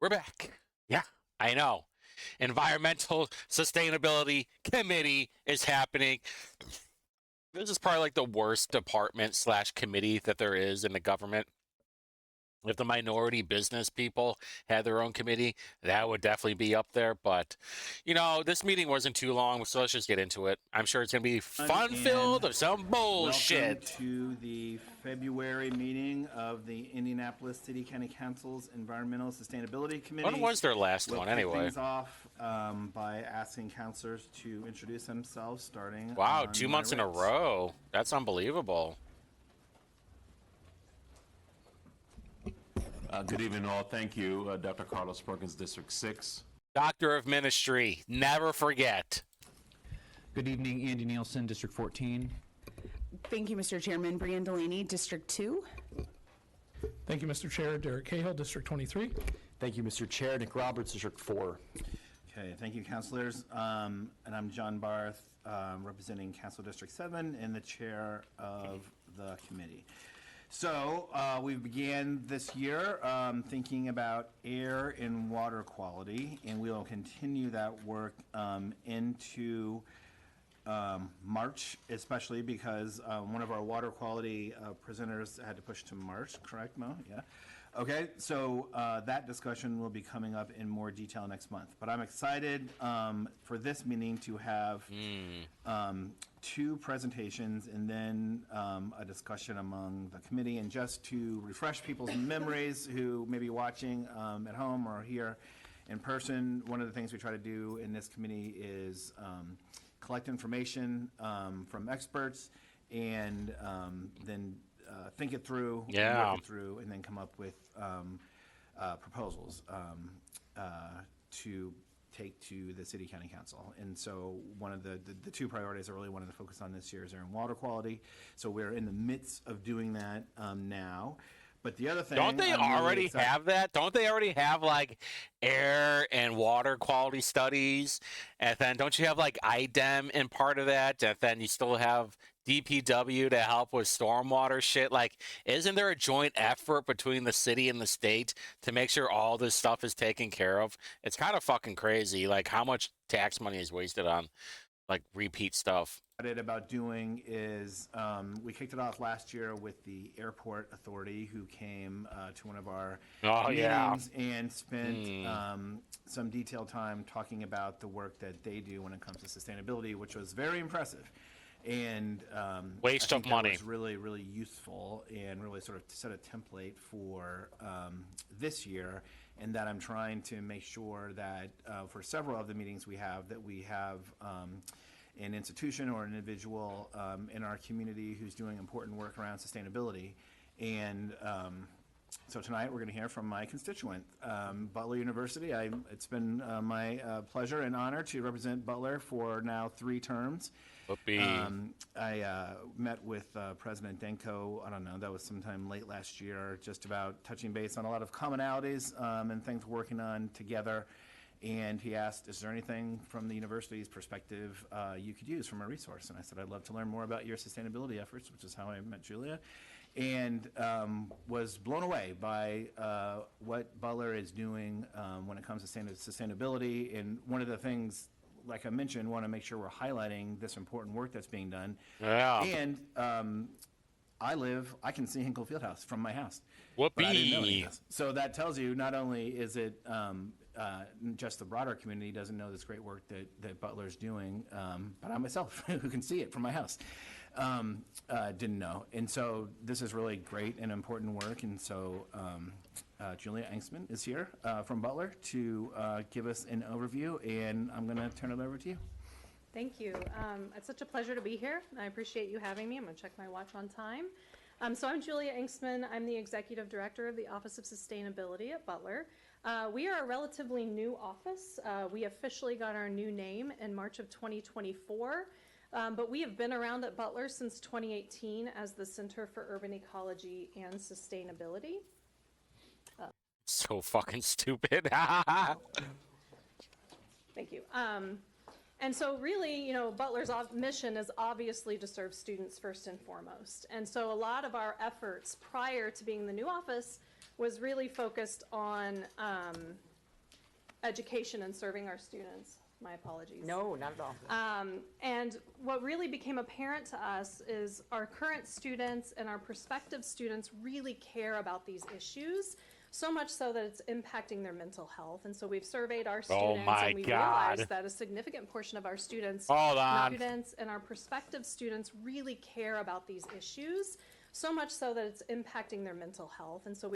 We're back. Yeah, I know. Environmental Sustainability Committee is happening. This is probably like the worst department slash committee that there is in the government. If the minority business people had their own committee, that would definitely be up there. But, this meeting wasn't too long, so let's just get into it. I'm sure it's going to be fun And filled of some welcome bullshit. to the February meeting of the Indianapolis City County Council's Environmental Sustainability Committee. When was their last We'll one, kick anyway? things off by asking councilors to introduce themselves, starting Wow, on 2 months my in a right. row. That's unbelievable. Good evening, all. Thank you, Dr. Carlos Perkins, District 6. Doctor of Ministry, never forget. Good evening, Andy Nielsen, District 14. Thank you, Mr. Chairman. Brian Delaney, District 2. Thank you, Mr. Chair. Derek Cahill, District 23. Thank you, Mr. Chair. Nick Roberts, District 4. Okay, thank you, councilors. And I'm John Barth, representing Council District 7 and the chair of the committee. So we began this year thinking about air and water quality, and we will continue that work into March, especially because one of our water quality presenters had to push to March, correct, Mo? Yeah. Okay, so that discussion will be coming up in more detail next month. But I'm excited for this meeting to have two presentations and then a discussion among the committee. And just to refresh people's memories who may be watching at home or here in person, one of the things we try to do in this committee is collect information from experts and then think it through, Yeah. work it through, and then come up with proposals to take to the city county council. And so one of the two priorities I really wanted to focus on this year is air and water quality. So we're in the midst of doing that now. But the other thing, Don't they I'm really already excited- have that? Don't they already have like air and water quality studies? And then don't you have like IDEM in part of that? And then you still have DPW to help with stormwater shit. Like, isn't there a joint effort between the city and the state to make sure all this stuff is taken care of? It's kind of fucking crazy, like how much tax money is wasted on like repeat stuff. About doing is we kicked it off last year with the airport authority, who came to one of our meetings and spent some detailed time talking about the work that they do when it comes to sustainability, which was very impressive. And Waste I of think that money. was really, really useful and really sort of set a template for this year. And that I'm trying to make sure that for several of the meetings we have, that we have an institution or an individual in our community who's doing important work around sustainability. And so tonight we're going to hear from my constituent, Butler University. It's been my pleasure and honor to represent Butler for now 3 terms. I met with President Denko, I don't know, that was sometime late last year, just about touching base on a lot of commonalities and things we're working on together. And he asked, is there anything from the university's perspective you could use from a resource? And I said, I'd love to learn more about your sustainability efforts, which is how I met Julia. And was blown away by what Butler is doing when it comes to sustainability. And one of the things, like I mentioned, want to make sure we're highlighting this important work that's being done. Yeah. And I can see Hinkle Fieldhouse from my house. Whoopee. But I didn't know he does. So that tells you not only is it just the broader community doesn't know this great work that Butler's doing, but I myself, who can see it from my house, didn't know. And so this is really great and important work. And so Julia Engstman is here from Butler to give us an overview, and I'm going to turn it over to you. Thank you. It's such a pleasure to be here. I appreciate you having me. I'm going to check my watch on time. So I'm Julia Engstman. I'm the Executive Director of the Office of Sustainability at Butler. We are a relatively new office. We officially got our new name in March of 2024, but we have been around at Butler since 2018 as the Center for Urban Ecology and Sustainability. So fucking stupid. Thank you. And so really, Butler's mission is obviously to serve students first and foremost. And so a lot of our efforts prior to being the new office was really focused on education and serving our students. My apologies. No, not at all. And what really became apparent to us is our current students and our prospective students really care about these issues, so much so that it's impacting their mental health. And so we've surveyed our students, my and we God. realized that a significant portion of our students, Hold on. students and our prospective students really care about these issues, so much so that it's impacting their mental health. And so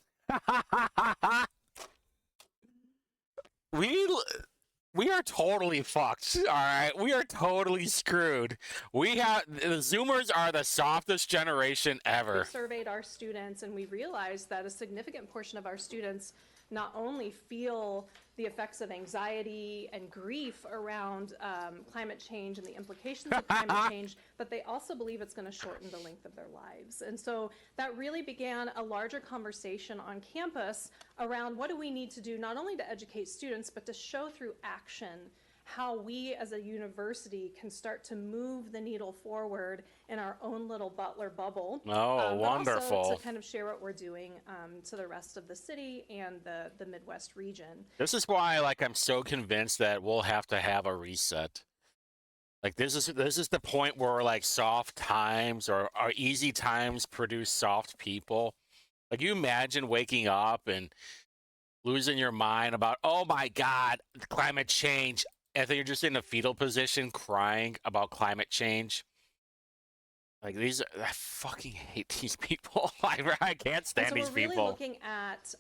we are totally fucked. All right, we are totally screwed. The Zoomers are the softest generation ever. we surveyed our students, and we realized that a significant portion of our students not only feel the effects of anxiety and grief around climate change and the implications of climate change, but they also believe it's going to shorten the length of their lives. And so that really began a larger conversation on campus around what do we need to do not only to educate students, but to show through action how we as a university can start to move the needle forward in our own little Butler bubble. Oh, but wonderful. Also to kind of share what we're doing to the rest of the city and the Midwest region. This is why, like, I'm so convinced that we'll have to have a reset. Like, this is the point where, like, soft times or easy times produce soft people. Like, you imagine waking up and losing your mind about, oh my God, climate change. And then you're just in a fetal position crying about climate change. Like, I fucking hate these people. I can't stand these So we're really people. looking at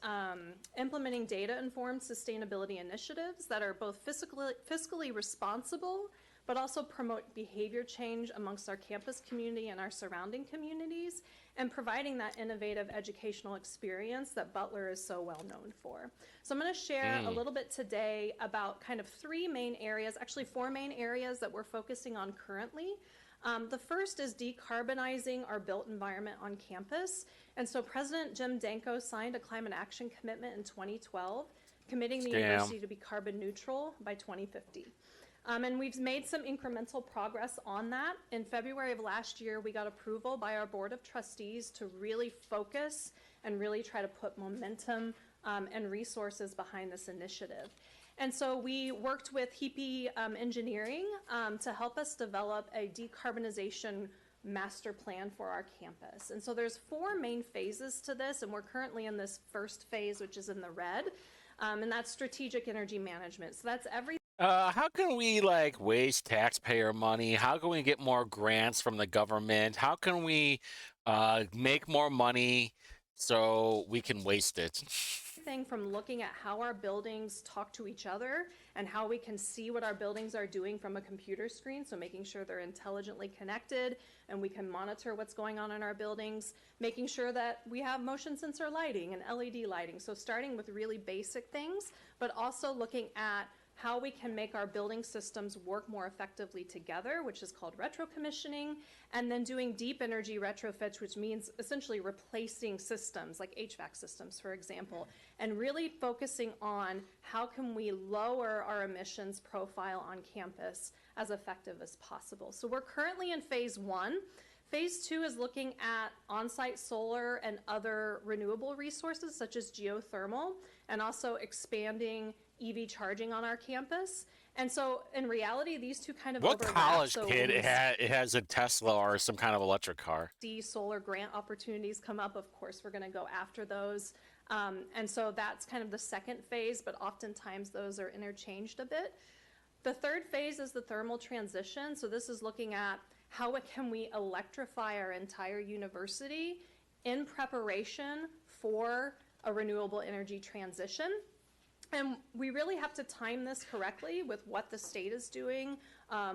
implementing data-informed sustainability initiatives that are both fiscally responsible, but also promote behavior change amongst our campus community and our surrounding communities, and providing that innovative educational experience that Butler is so well known for. So I'm going to share a little bit today about kind of three main areas, actually four main areas that we're focusing on currently. The first is decarbonizing our built environment on campus. And so President Jim Danko signed a climate action commitment in 2012, committing the university to be carbon neutral by 2050. And we've made some incremental progress on that. In February of last year, we got approval by our Board of Trustees to really focus and really try to put momentum and resources behind this initiative. And so we worked with HEPE Engineering to help us develop a decarbonization master plan for our campus. And so there's four main phases to this, and we're currently in this first phase, which is in the red, and that's strategic energy management. So that's everything. How can we, like, waste taxpayer money? How can we get more grants from the government? How can we make more money so we can waste it? From looking at how our buildings talk to each other and how we can see what our buildings are doing from a computer screen, so making sure they're intelligently connected and we can monitor what's going on in our buildings, making sure that we have motion sensor lighting and LED lighting. So starting with really basic things, but also looking at how we can make our building systems work more effectively together, which is called retro-commissioning, and then doing deep energy retrofits, which means essentially replacing systems like HVAC systems, for example, and really focusing on how can we lower our emissions profile on campus as effective as possible. So we're currently in phase one. Phase two is looking at on-site solar and other renewable resources such as geothermal, and also expanding EV charging on our campus. And so in reality, these two kind of What overlap. college So kid when we has a Tesla or some kind of electric car? see solar grant opportunities come up, of course, we're going to go after those. And so that's kind of the second phase, but oftentimes those are interchanged a bit. The third phase is the thermal transition. So this is looking at how can we electrify our entire university in preparation for a renewable energy transition. And we really have to time this correctly with what the state is doing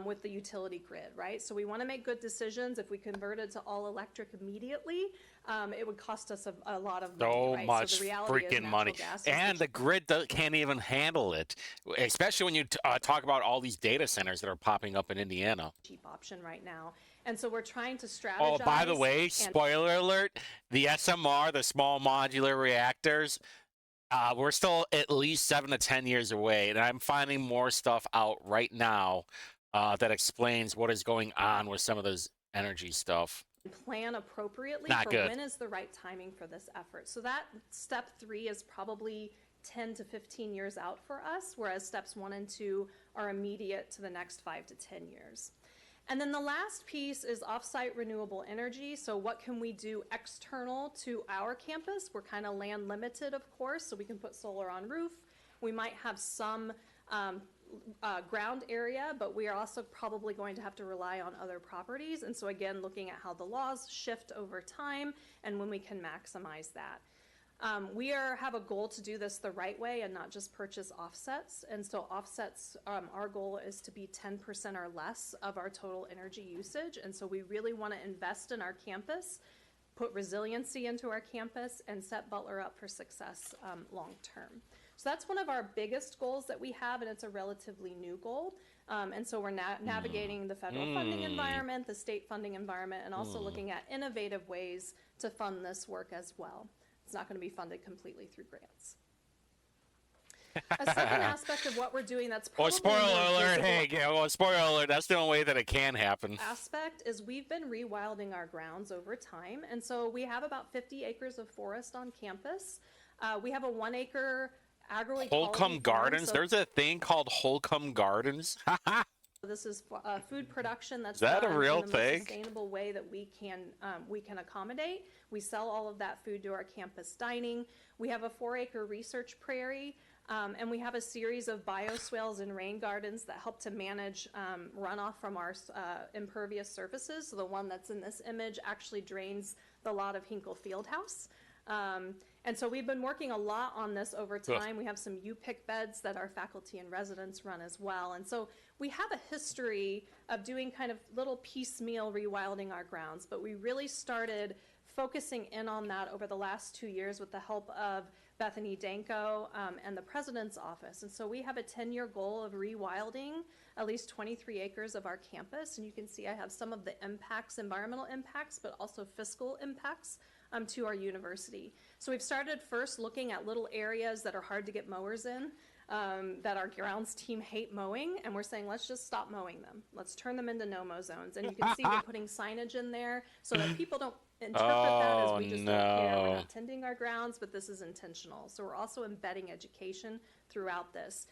with the utility grid, right? So we want to make good decisions. If we converted to all electric immediately, it would cost us a lot of money, So right? much So the reality is freaking natural money. gas is And the grid can't even handle it, especially when you talk about all these data centers that are popping up in Indiana. cheap option right now. And so we're trying to strategize. Oh, by the way, and- spoiler alert, the SMR, the small modular reactors, we're still at least 7 to 10 years away, and I'm finding more stuff out right now that explains what is going on with some of this energy stuff. plan appropriately Not for good. when is the right timing for this effort. So that step 3 is probably 10 to 15 years out for us, whereas steps 1 and 2 are immediate to the next 5 to 10 years. And then the last piece is offsite renewable energy. So what can we do external to our campus? We're kind of land limited, of course, so we can put solar on roof. We might have some ground area, but we are also probably going to have to rely on other properties. And so again, looking at how the laws shift over time and when we can maximize that. We have a goal to do this the right way and not just purchase offsets. And so offsets, our goal is to be 10% or less of our total energy usage. And so we really want to invest in our campus, put resiliency into our campus, and set Butler up for success long term. So that's one of our biggest goals that we have, and it's a relatively new goal. And so we're navigating the federal funding environment, the state funding environment, and also looking at innovative ways to fund this work as well. It's not going to be funded completely through grants. A second aspect of what we're doing that's Or probably spoiler the more alert, visible hey, yeah, well, spoiler alert, that's the only way that it can happen. aspect is we've been rewilding our grounds over time. And so we have about 50 acres of forest on campus. We have a 1 acre agroecology Holcomb farm, Gardens, so there's a thing called Holcomb Gardens. this is food production that's Is that a done real in the thing? most sustainable way that we can accommodate. We sell all of that food to our campus dining. We have a 4 acre research prairie, and we have a series of bioswales and rain gardens that help to manage runoff from our impervious surfaces. So the one that's in this image actually drains the lot of Hinkle Fieldhouse. And so we've been working a lot on this over time. We have some U-pick beds that our faculty and residents run as well. And so we have a history of doing kind of little piecemeal rewilding our grounds, but we really started focusing in on that over the last 2 years with the help of Bethany Danko and the President's Office. And so we have a 10-year goal of rewilding at least 23 acres of our campus. And you can see I have some of the impacts, environmental impacts, but also fiscal impacts to our university. So we've started first looking at little areas that are hard to get mowers in, that our grounds team hate mowing, and we're saying, let's just stop mowing them. Let's turn them into no-mow zones. And you can see we're putting signage in there so that people don't interpret that as we just don't care. We're not tending our grounds, but this is intentional. So we're also embedding education throughout this.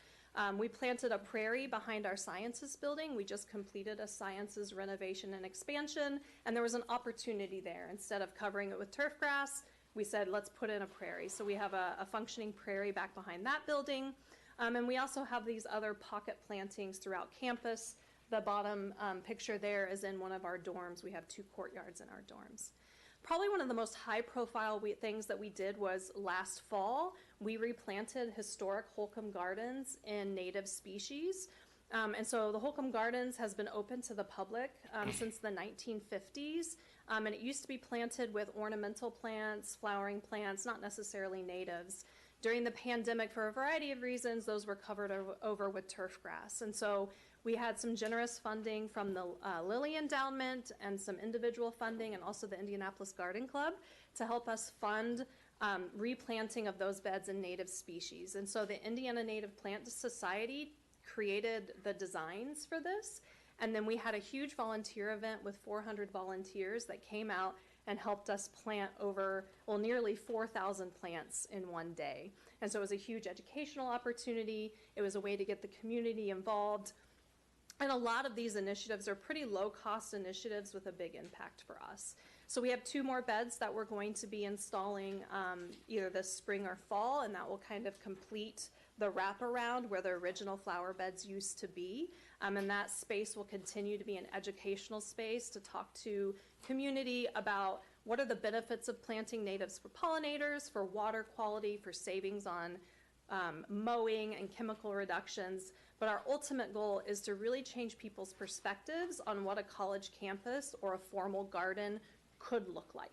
We planted a prairie behind our sciences building. We just completed a sciences renovation and expansion, and there was an opportunity there. Instead of covering it with turf grass, we said, let's put in a prairie. So we have a functioning prairie back behind that building. And we also have these other pocket plantings throughout campus. The bottom picture there is in one of our dorms. We have 2 courtyards in our dorms. Probably one of the most high-profile things that we did was last fall, we replanted historic Holcomb Gardens in native species. And so the Holcomb Gardens has been open to the public since the 1950s. And it used to be planted with ornamental plants, flowering plants, not necessarily natives. During the pandemic, for a variety of reasons, those were covered over with turf grass. And so we had some generous funding from the Lilly Endowment and some individual funding, and also the Indianapolis Garden Club to help us fund replanting of those beds in native species. And so the Indiana Native Plant Society created the designs for this. And then we had a huge volunteer event with 400 volunteers that came out and helped us plant over, well, nearly 4,000 plants in one day. And so it was a huge educational opportunity. It was a way to get the community involved. And a lot of these initiatives are pretty low-cost initiatives with a big impact for us. So we have 2 more beds that we're going to be installing either this spring or fall, and that will kind of complete the wraparound where the original flower beds used to be. And that space will continue to be an educational space to talk to community about what are the benefits of planting natives for pollinators, for water quality, for savings on mowing and chemical reductions. But our ultimate goal is to really change people's perspectives on what a college campus or a formal garden could look like.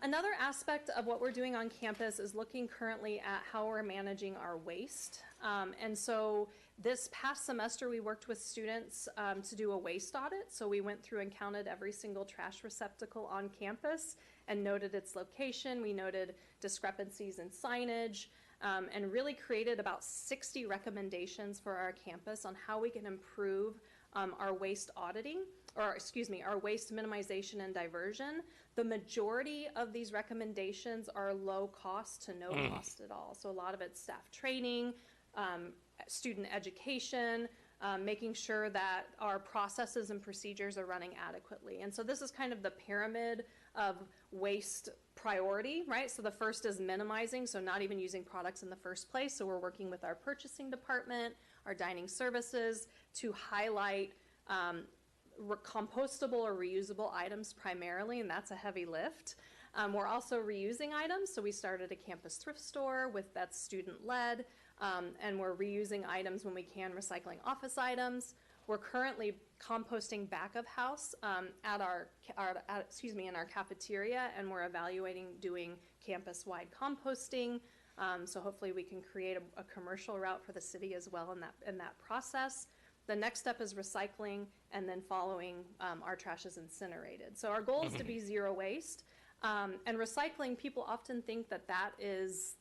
Another aspect of what we're doing on campus is looking currently at how we're managing our waste. And so this past semester, we worked with students to do a waste audit. So we went through and counted every single trash receptacle on campus and noted its location. We noted discrepancies in signage and really created about 60 recommendations for our campus on how we can improve our waste auditing, or excuse me, our waste minimization and diversion, the majority of these recommendations are low cost to no cost at all. So a lot of it's staff training, student education, making sure that our processes and procedures are running adequately. And so this is kind of the pyramid of waste priority, right? So the first is minimizing, so not even using products in the first place. So we're working with our purchasing department, our dining services to highlight compostable or reusable items primarily, and that's a heavy lift. We're also reusing items, so we started a campus thrift store that's student-led, and we're reusing items when we can, recycling office items. We're currently composting back of house in our cafeteria, and we're evaluating doing campus-wide composting. So hopefully we can create a commercial route for the city as well in that process. The next step is recycling, and then following, our trash is incinerated. So our goal is to be zero waste. And recycling, people often think that that is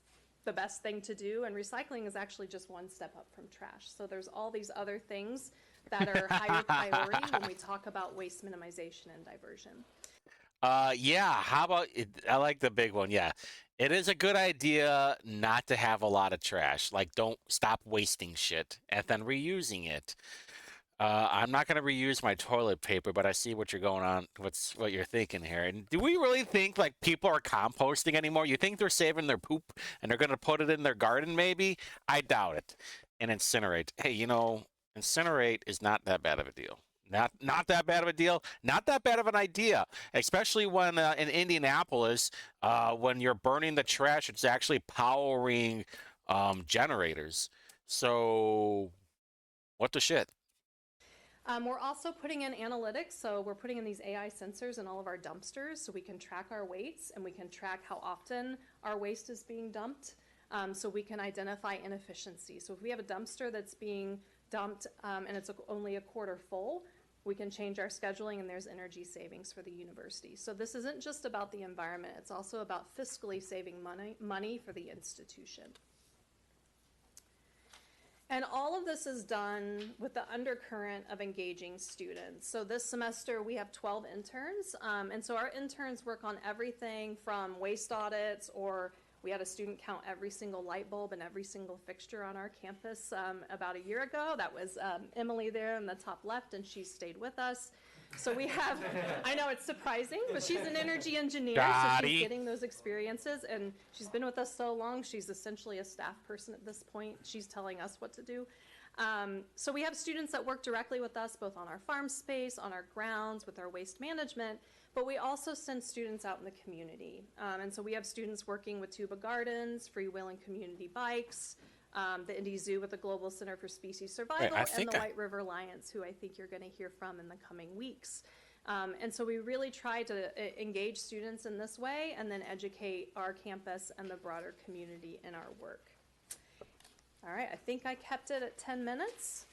the best thing to do, and recycling is actually just one step up from trash. So there's all these other things that are higher priority when we talk about waste minimization and diversion. Yeah, how about it? I like the big one. Yeah. It is a good idea not to have a lot of trash. Like, don't stop wasting shit and then reusing it. I'm not gonna reuse my toilet paper, but I see what you're going on, what you're thinking here. And do we really think like people are composting anymore? You think they're saving their poop and they're gonna put it in their garden maybe? I doubt it. And incinerate. Hey, incinerate is not that bad of a deal. Not that bad of a deal. Not that bad of an idea, especially when in Indianapolis, when you're burning the trash, it's actually powering generators. So, what the shit? We're also putting in analytics, so we're putting in these AI sensors in all of our dumpsters so we can track our weights and we can track how often our waste is being dumped, so we can identify inefficiency. So if we have a dumpster that's being dumped and it's only a quarter full, we can change our scheduling and there's energy savings for the university. So this isn't just about the environment, it's also about fiscally saving money for the institution. And all of this is done with the undercurrent of engaging students. So this semester we have 12 interns, and so our interns work on everything from waste audits, or we had a student count every single light bulb and every single fixture on our campus about a year ago. That was Emily there in the top left, and she stayed with us. So we have, I know it's surprising, but she's an energy engineer, so she's getting those experiences, and she's been with us so long, she's essentially a staff person at this point. She's telling us what to do. So we have students that work directly with us, both on our farm space, on our grounds, with our waste management, but we also send students out in the community. And so we have students working with Tuba Gardens, Free Will and Community Bikes, the Indy Zoo with the Global Center for Species Survival, and the White River Lions, who I think you're going to hear from in the coming weeks. And so we really try to engage students in this way and then educate our campus and the broader community in our work. All right, I think I kept it at 10 minutes.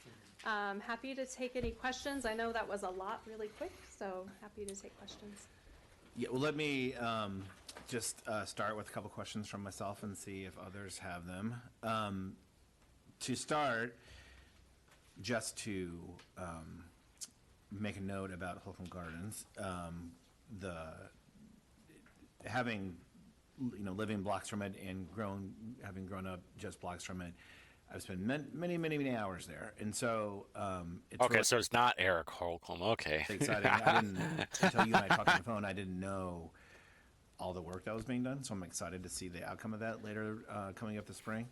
Happy to take any questions. I know that was a lot really quick, so happy to take questions. Yeah, well, let me just start with a couple questions from myself and see if others have them. To start, just to make a note about Holcomb Gardens, having living blocks from it and having grown up just blocks from it, I've spent many hours there, and so it's okay. So it's not Eric Holcomb. Okay. Exciting. I didn't until you and I talked on the phone. I didn't know all the work that was being done, so I'm excited to see the outcome of that later, coming up this spring.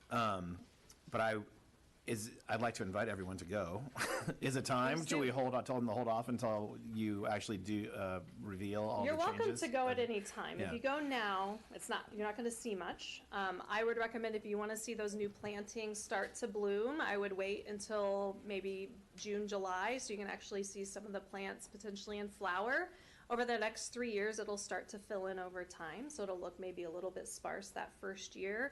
But I'd like to invite everyone to go. Is it time? Should we hold on? Tell them to hold off until you actually do reveal all the changes? You're welcome to go at any time. Yeah. If you go now, you're not going to see much. I would recommend, if you want to see those new plantings start to bloom, I would wait until maybe June, July, so you can actually see some of the plants potentially in flower. Over the next 3 years, it'll start to fill in over time, so it'll look maybe a little bit sparse that first year.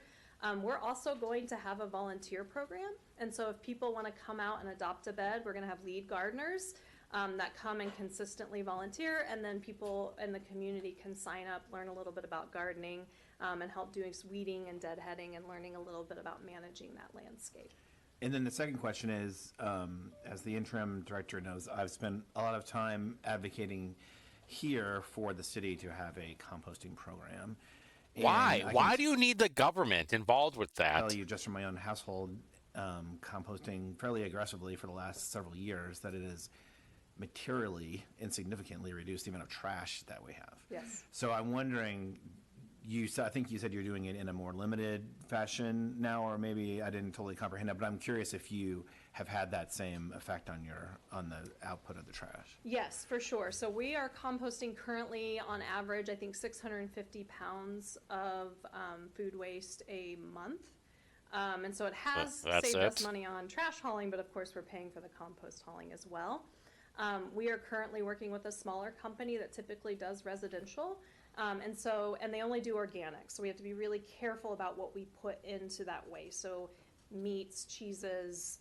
We're also going to have a volunteer program, and so if people want to come out and adopt a bed, we're going to have lead gardeners that come and consistently volunteer, and then people in the community can sign up, learn a little bit about gardening, and help doing weeding and deadheading and learning a little bit about managing that landscape. And then the second question is, as the interim director knows, I've spent a lot of time advocating here for the city to have a composting program. And Why? I Why can do you need the government involved with that? tell you just from my own household, composting fairly aggressively for the last several years, that it has materially and significantly reduced the amount of trash that we have. Yes. So I'm wondering, I think you said you're doing it in a more limited fashion now, or maybe I didn't totally comprehend that, but I'm curious if you have had that same effect on the output of the trash. Yes, for sure. So we are composting currently on average, I think 650 pounds of food waste a month. And so it has That's saved us it? money on trash hauling, but of course we're paying for the compost hauling as well. We are currently working with a smaller company that typically does residential. And they only do organic. So we have to be really careful about what we put into that waste. So meats, cheeses,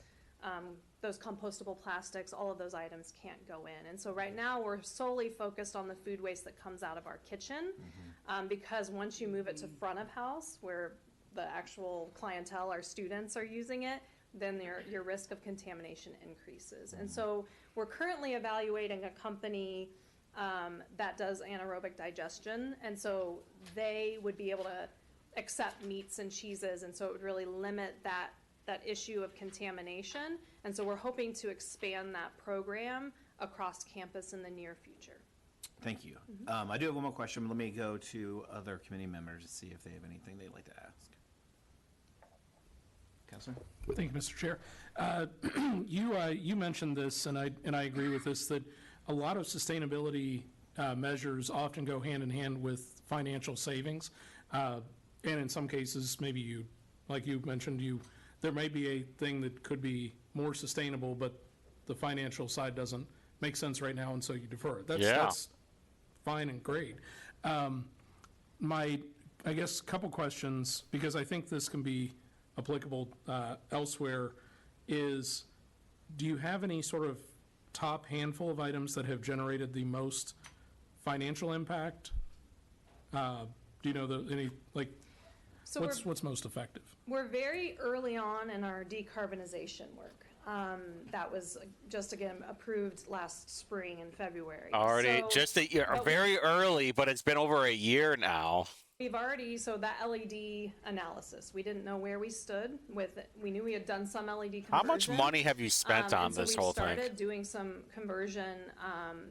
those compostable plastics, all of those items can't go in. And so right now we're solely focused on the food waste that comes out of our kitchen, because once you move it to front of house where the actual clientele, our students, are using it, then your risk of contamination increases. And so we're currently evaluating a company that does anaerobic digestion, and so they would be able to accept meats and cheeses, and so it would really limit that issue of contamination. And so we're hoping to expand that program across campus in the near future. Thank you. I do have one more question, but let me go to other committee members to see if they have anything they'd like to ask. Councilor? Thank you, Mr. Chair. You mentioned this, and I agree with this, that a lot of sustainability measures often go hand in hand with financial savings. And in some cases, maybe like you mentioned, there may be a thing that could be more sustainable, but the financial side doesn't make sense right now, and so you defer it. That's fine and great. I guess, couple questions, because I think this can be applicable elsewhere, is do you have any sort of top handful of items that have generated the most financial impact? Do you know So what's most effective? we're very early on in our decarbonization work. That was just, again, approved last spring in February. Already, So- just a year, but we- very early, but it's been over a year now. We've already, so that LED analysis, we didn't know where we stood with it. We knew we had done some LED conversion. How much money have you spent on And so this we whole thing? started doing some conversion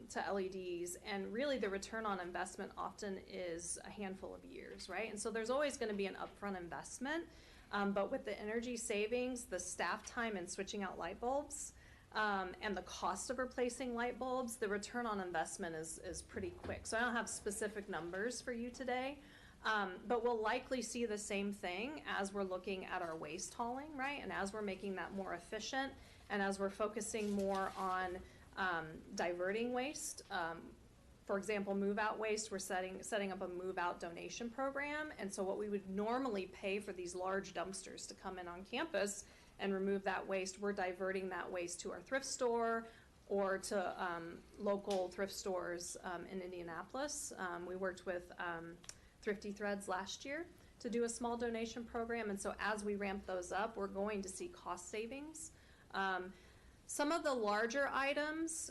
to LEDs, and really the return on investment often is a handful of years, right? And so there's always going to be an upfront investment, but with the energy savings, the staff time in switching out light bulbs, and the cost of replacing light bulbs, the return on investment is pretty quick. So I don't have specific numbers for you today. But we'll likely see the same thing as we're looking at our waste hauling, right? And as we're making that more efficient, and as we're focusing more on diverting waste. For example, move-out waste, we're setting up a move-out donation program. And so what we would normally pay for these large dumpsters to come in on campus and remove that waste, we're diverting that waste to our thrift store or to local thrift stores in Indianapolis. We worked with Thrifty Threads last year to do a small donation program, and so as we ramp those up, we're going to see cost savings. Some of the larger items,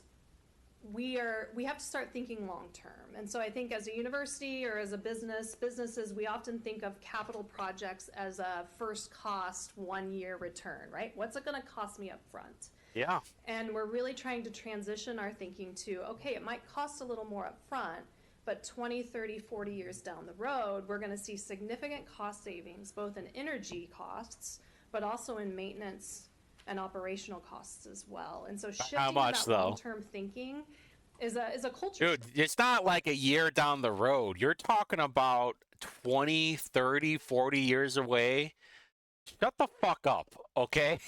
we have to start thinking long term, and so I think as a university or as a businesses, we often think of capital projects as a first cost 1 year return, right? What's it going to cost me up front? Yeah. And we're really trying to transition our thinking to, okay, it might cost a little more up front, but 20, 30, 40 years down the road, we're going to see significant cost savings, both in energy costs, but also in maintenance and operational costs as well. And so shifting much, that though? long-term thinking is a culture. Dude, it's not like a year down the road. You're talking about 20, 30, 40 years away. Shut the fuck up, okay?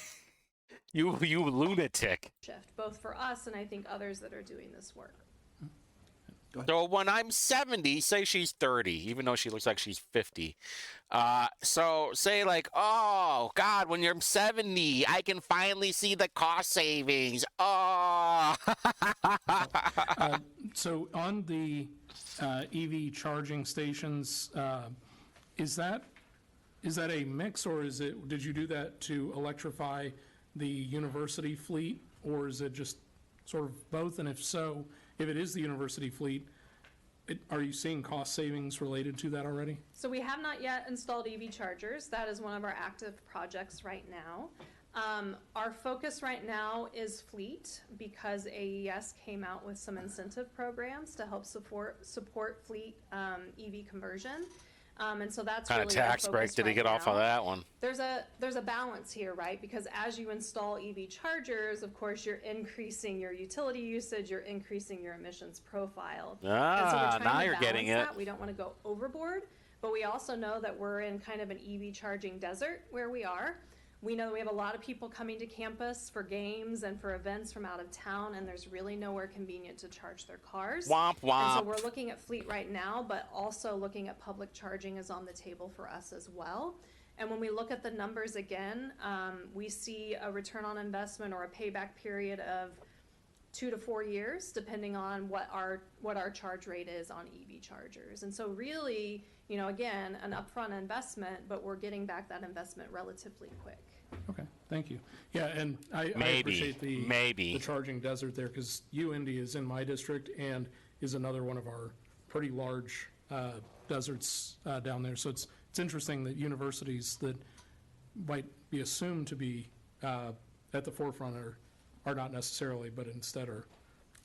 You lunatic. shift, both for us and I think others that are doing this work. So when I'm 70, say she's 30, even though she looks like she's 50. So say like, oh God, when you're 70, I can finally see the cost savings. Oh. So on the EV charging stations, is that a mix, or did you do that to electrify the university fleet, or is it just sort of both? And if so, if it is the university fleet, are you seeing cost savings related to that already? So we have not yet installed EV chargers. That is one of our active projects right now. Our focus right now is fleet because AES came out with some incentive programs to help support fleet EV conversion. And so that's Kind really of our tax break focus did he right get off of now. that one? There's a balance here, right? Because as you install EV chargers, of course, you're increasing your utility usage, you're increasing your emissions profile. And so we're Ah, trying now to you're getting balance it. that. We don't want to go overboard, but we also know that we're in kind of an EV charging desert where we are. We know that we have a lot of people coming to campus for games and for events from out of town, and there's really nowhere convenient to charge their cars. Womp And so womp. we're looking at fleet right now, but also looking at public charging is on the table for us as well. And when we look at the numbers again, we see a return on investment or a payback period of 2 to 4 years, depending on what our charge rate is on EV chargers. And so really, you know, again, an upfront investment, but we're getting back that investment relatively quick. Okay, thank you. Yeah, and I Maybe, appreciate maybe. the charging desert there, because UIndy is in my district and is another one of our pretty large deserts down there. So it's interesting that universities that might be assumed to be at the forefront are not necessarily, but instead are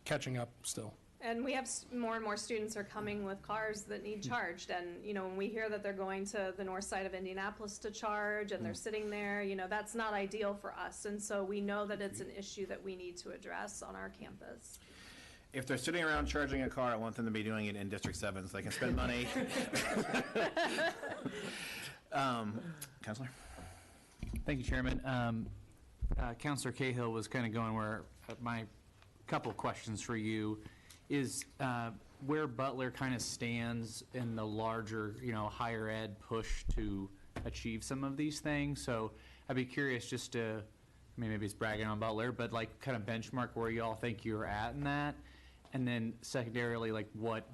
catching up still. And we have more and more students are coming with cars that need charged. And, you know, when we hear that they're going to the north side of Indianapolis to charge and they're sitting there, you know, that's not ideal for us. And so we know that it's an issue that we need to address on our campus. If they're sitting around charging a car, I want them to be doing it in District 7 so they can spend money. Counselor? Thank you, Chairman. Counselor Cahill was kind of going where my couple questions for you is where Butler kind of stands in the larger, you know, higher ed push to achieve some of these things. So I'd be curious just to, I mean, maybe it's bragging on Butler, but like kind of benchmark where you all think you're at in that. And then secondarily, like what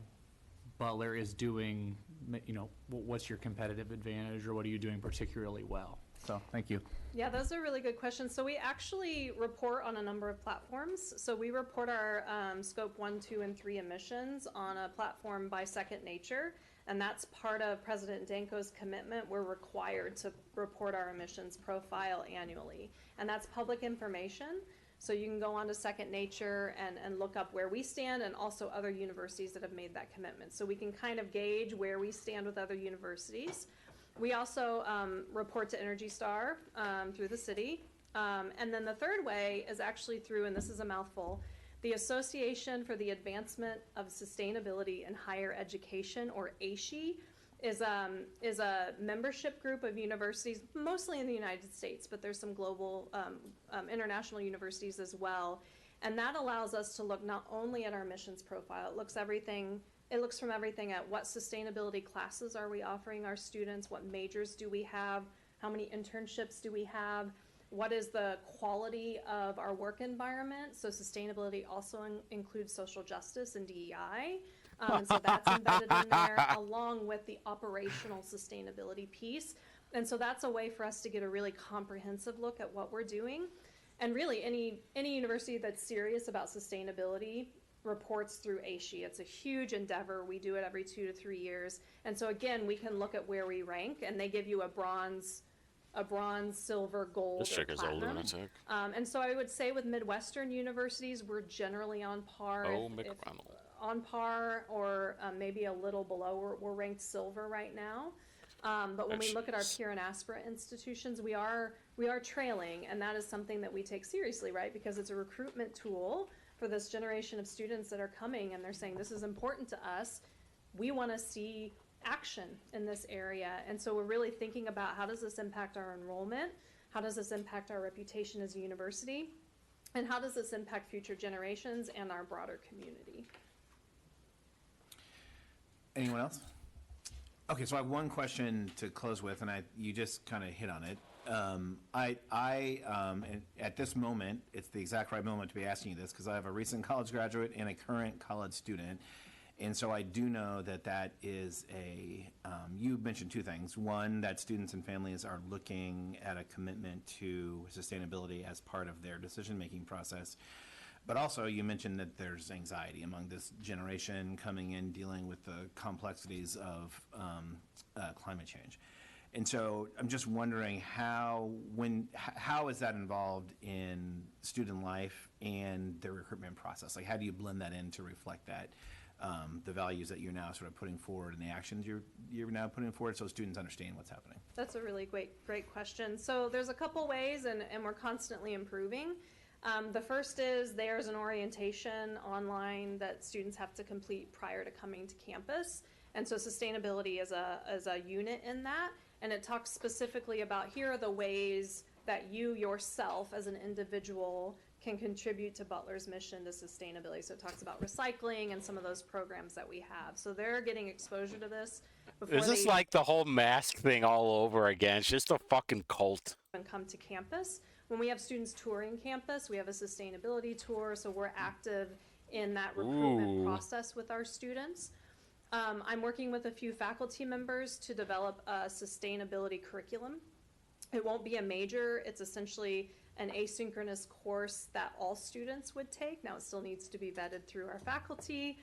Butler is doing, you know, what's your competitive advantage or what are you doing particularly well? So thank you. Yeah, those are really good questions. So we actually report on a number of platforms. So we report our scope 1, 2, and 3 emissions on a platform by Second Nature. And that's part of President Danko's commitment. We're required to report our emissions profile annually. And that's public information. So you can go on to Second Nature and look up where we stand and also other universities that have made that commitment. So we can kind of gauge where we stand with other universities. We also report to Energy Star through the city. And then the third way is actually through, and this is a mouthful, the Association for the Advancement of Sustainability in Higher Education, or ASHE, is a membership group of universities, mostly in the United States, but there's some global, international universities as well. And that allows us to look not only at our emissions profile, it looks from everything at what sustainability classes are we offering our students, what majors do we have, how many internships do we have, what is the quality of our work environment. So sustainability also includes social justice and DEI. So that's embedded in there along with the operational sustainability piece. And so that's a way for us to get a really comprehensive look at what we're doing. And really any university that's serious about sustainability reports through ASHE. It's a huge endeavor. We do it every 2 to 3 years. And so again, we can look at where we rank, and they give you a bronze, silver, gold, This chick or is a platinum. lunatic. And so I would say with Midwestern universities, we're generally on par. Oh, if McReynolds. on par or maybe a little below. We're ranked silver right now. But when we look at our peer and aspirant institutions, we are trailing, and that is something that we take seriously, right? Because it's a recruitment tool for this generation of students that are coming, and they're saying, this is important to us. We want to see action in this area. And so we're really thinking about how does this impact our enrollment? How does this impact our reputation as a university? And how does this impact future generations and our broader community? Anyone else? Okay, so I have one question to close with, and you just kind of hit on it. And at this moment, it's the exact right moment to be asking you this because I have a recent college graduate and a current college student, And so I do know that that is you mentioned two things. One, that students and families are looking at a commitment to sustainability as part of their decision-making process. But also, you mentioned that there's anxiety among this generation coming in, dealing with the complexities of climate change. And so I'm just wondering how is that involved in student life and the recruitment process? Like, how do you blend that in to reflect that, the values that you're now sort of putting forward and the actions you're now putting forward, so students understand what's happening? That's a really great question. So there's a couple ways, and we're constantly improving. The first is there's an orientation online that students have to complete prior to coming to campus. And so sustainability is a unit in that. And it talks specifically about here are the ways that you yourself as an individual can contribute to Butler's mission to sustainability. So it talks about recycling and some of those programs that we have. So they're getting exposure to this before Is this they like the whole mask thing all over again? It's just a fucking cult. even come to campus. When we have students touring campus, we have a sustainability tour, so we're active in that recruitment process with our students. I'm working with a few faculty members to develop a sustainability curriculum. It won't be a major. It's essentially an asynchronous course that all students would take. Now, it still needs to be vetted through our faculty.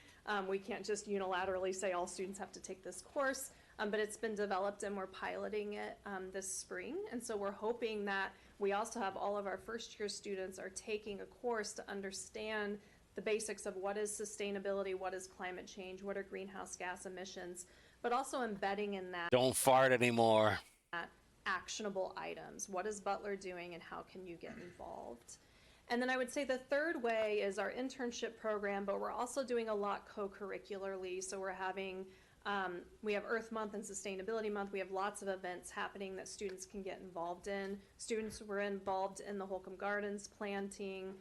We can't just unilaterally say all students have to take this course, but it's been developed and we're piloting it this spring. And so we're hoping that we also have all of our first-year students are taking a course to understand the basics of what is sustainability, what is climate change, what are greenhouse gas emissions, but also embedding in that Don't fart anymore. actionable items. What is Butler doing and how can you get involved? And then I would say the third way is our internship program, but we're also doing a lot co-curricularly. So we're having, we have Earth Month and Sustainability Month. We have lots of events happening that students can get involved in. Students were involved in the Holcomb Gardens planting.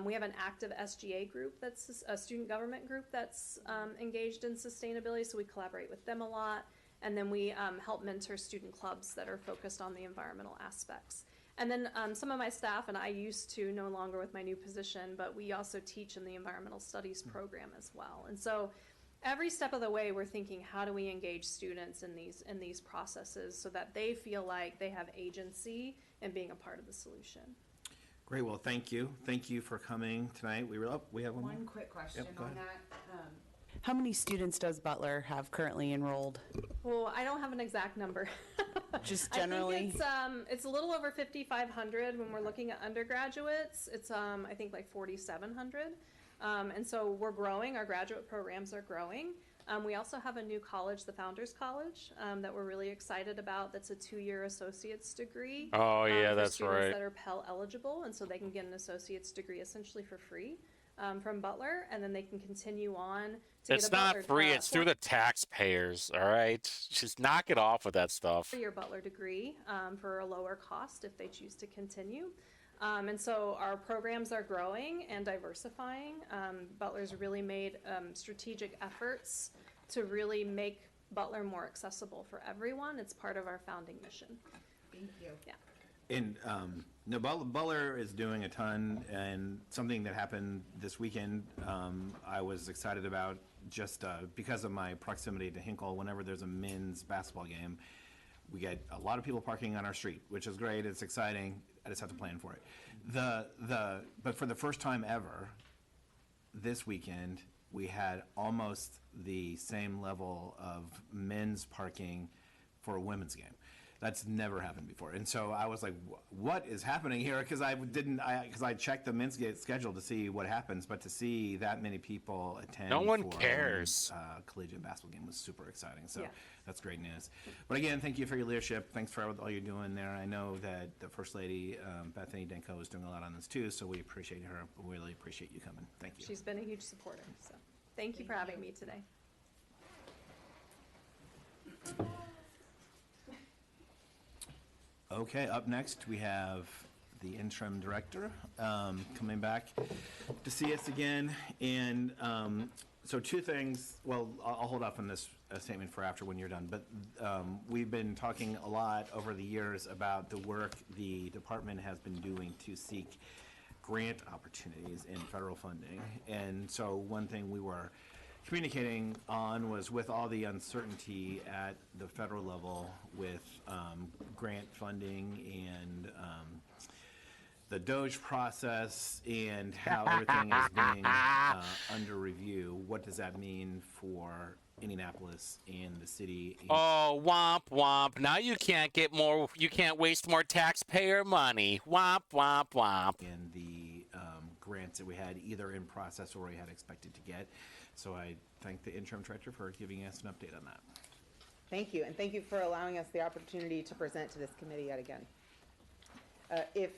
We have an active SGA group, that's a student government group that's engaged in sustainability, so we collaborate with them a lot. And then we help mentor student clubs that are focused on the environmental aspects. And then some of my staff, and I used to, no longer with my new position, but we also teach in the environmental studies program as well. And so every step of the way, we're thinking, how do we engage students in these processes so that they feel like they have agency in being a part of the solution? Great. Well, thank you. Thank you for coming tonight. We have one more. One quick question Yep, go on ahead. that. How many students does Butler have currently enrolled? Well, I don't have an exact number. Just I generally? think it's a little over 5,500 when we're looking at undergraduates. It's I think like 4,700, and so we're growing. Our graduate programs are growing. We also have a new college, the Founders College, that we're really excited about. That's a 2-year associate's degree. Oh, yeah, for that's students right. that are Pell eligible, and so they can get an associate's degree essentially for free from Butler, and then they can continue on to It's get a not Butler, free. It's through the taxpayers. All right, just knock it off with that stuff. four-year Butler degree for a lower cost if they choose to continue. And so our programs are growing and diversifying. Butler's really made strategic efforts to really make Butler more accessible for everyone. It's part of our founding mission. Thank you. Yeah. And no, Butler is doing a ton, and something that happened this weekend I was excited about just because of my proximity to Hinkle. Whenever there's a men's basketball game, we get a lot of people parking on our street, which is great. It's exciting. I just have to plan for it. But for the first time ever, this weekend, we had almost the same level of men's parking for a women's game. That's never happened before. And so I was like, what is happening here? Because I checked the men's schedule to see what happens, but to see that many people attend No one for a cares. women's, collegiate basketball game was super exciting. So Yeah. that's great news. But again, thank you for your leadership. Thanks for all you're doing there. I know that the First Lady, Bethany Denko, is doing a lot on this too, so we appreciate her. We really appreciate you coming. Thank you. She's been a huge supporter. So thank you for having me today. Okay, up next, we have the interim director coming back to see us again. And so two things, well, I'll hold off on this statement for after when you're done. But we've been talking a lot over the years about the work the department has been doing to seek grant opportunities in federal funding. And so one thing we were communicating on was with all the uncertainty at the federal level with grant funding and the DOGE process and how everything is being under review. What does that mean for Indianapolis and the city? And Oh, womp womp. Now you can't waste more taxpayer money. Womp womp womp. and the grants that we had either in process or we had expected to get. So I thank the interim director for giving us an update on that. Thank you, and thank you for allowing us the opportunity to present to this committee yet again. If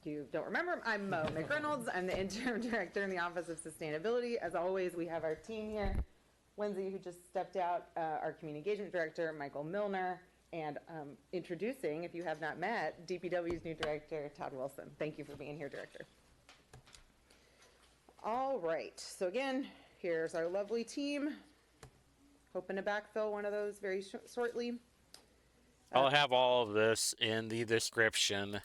you don't remember, I'm Mo McReynolds. I'm the interim director in the Office of Sustainability. As always, we have our team here. Lindsay, who just stepped out, our community engagement director, Michael Milner, and introducing, if you have not met, DPW's new director, Todd Wilson. Thank you for being here, Director. All right, so again, here's our lovely team. Hoping to backfill one of those very shortly. I'll have all of this in the description.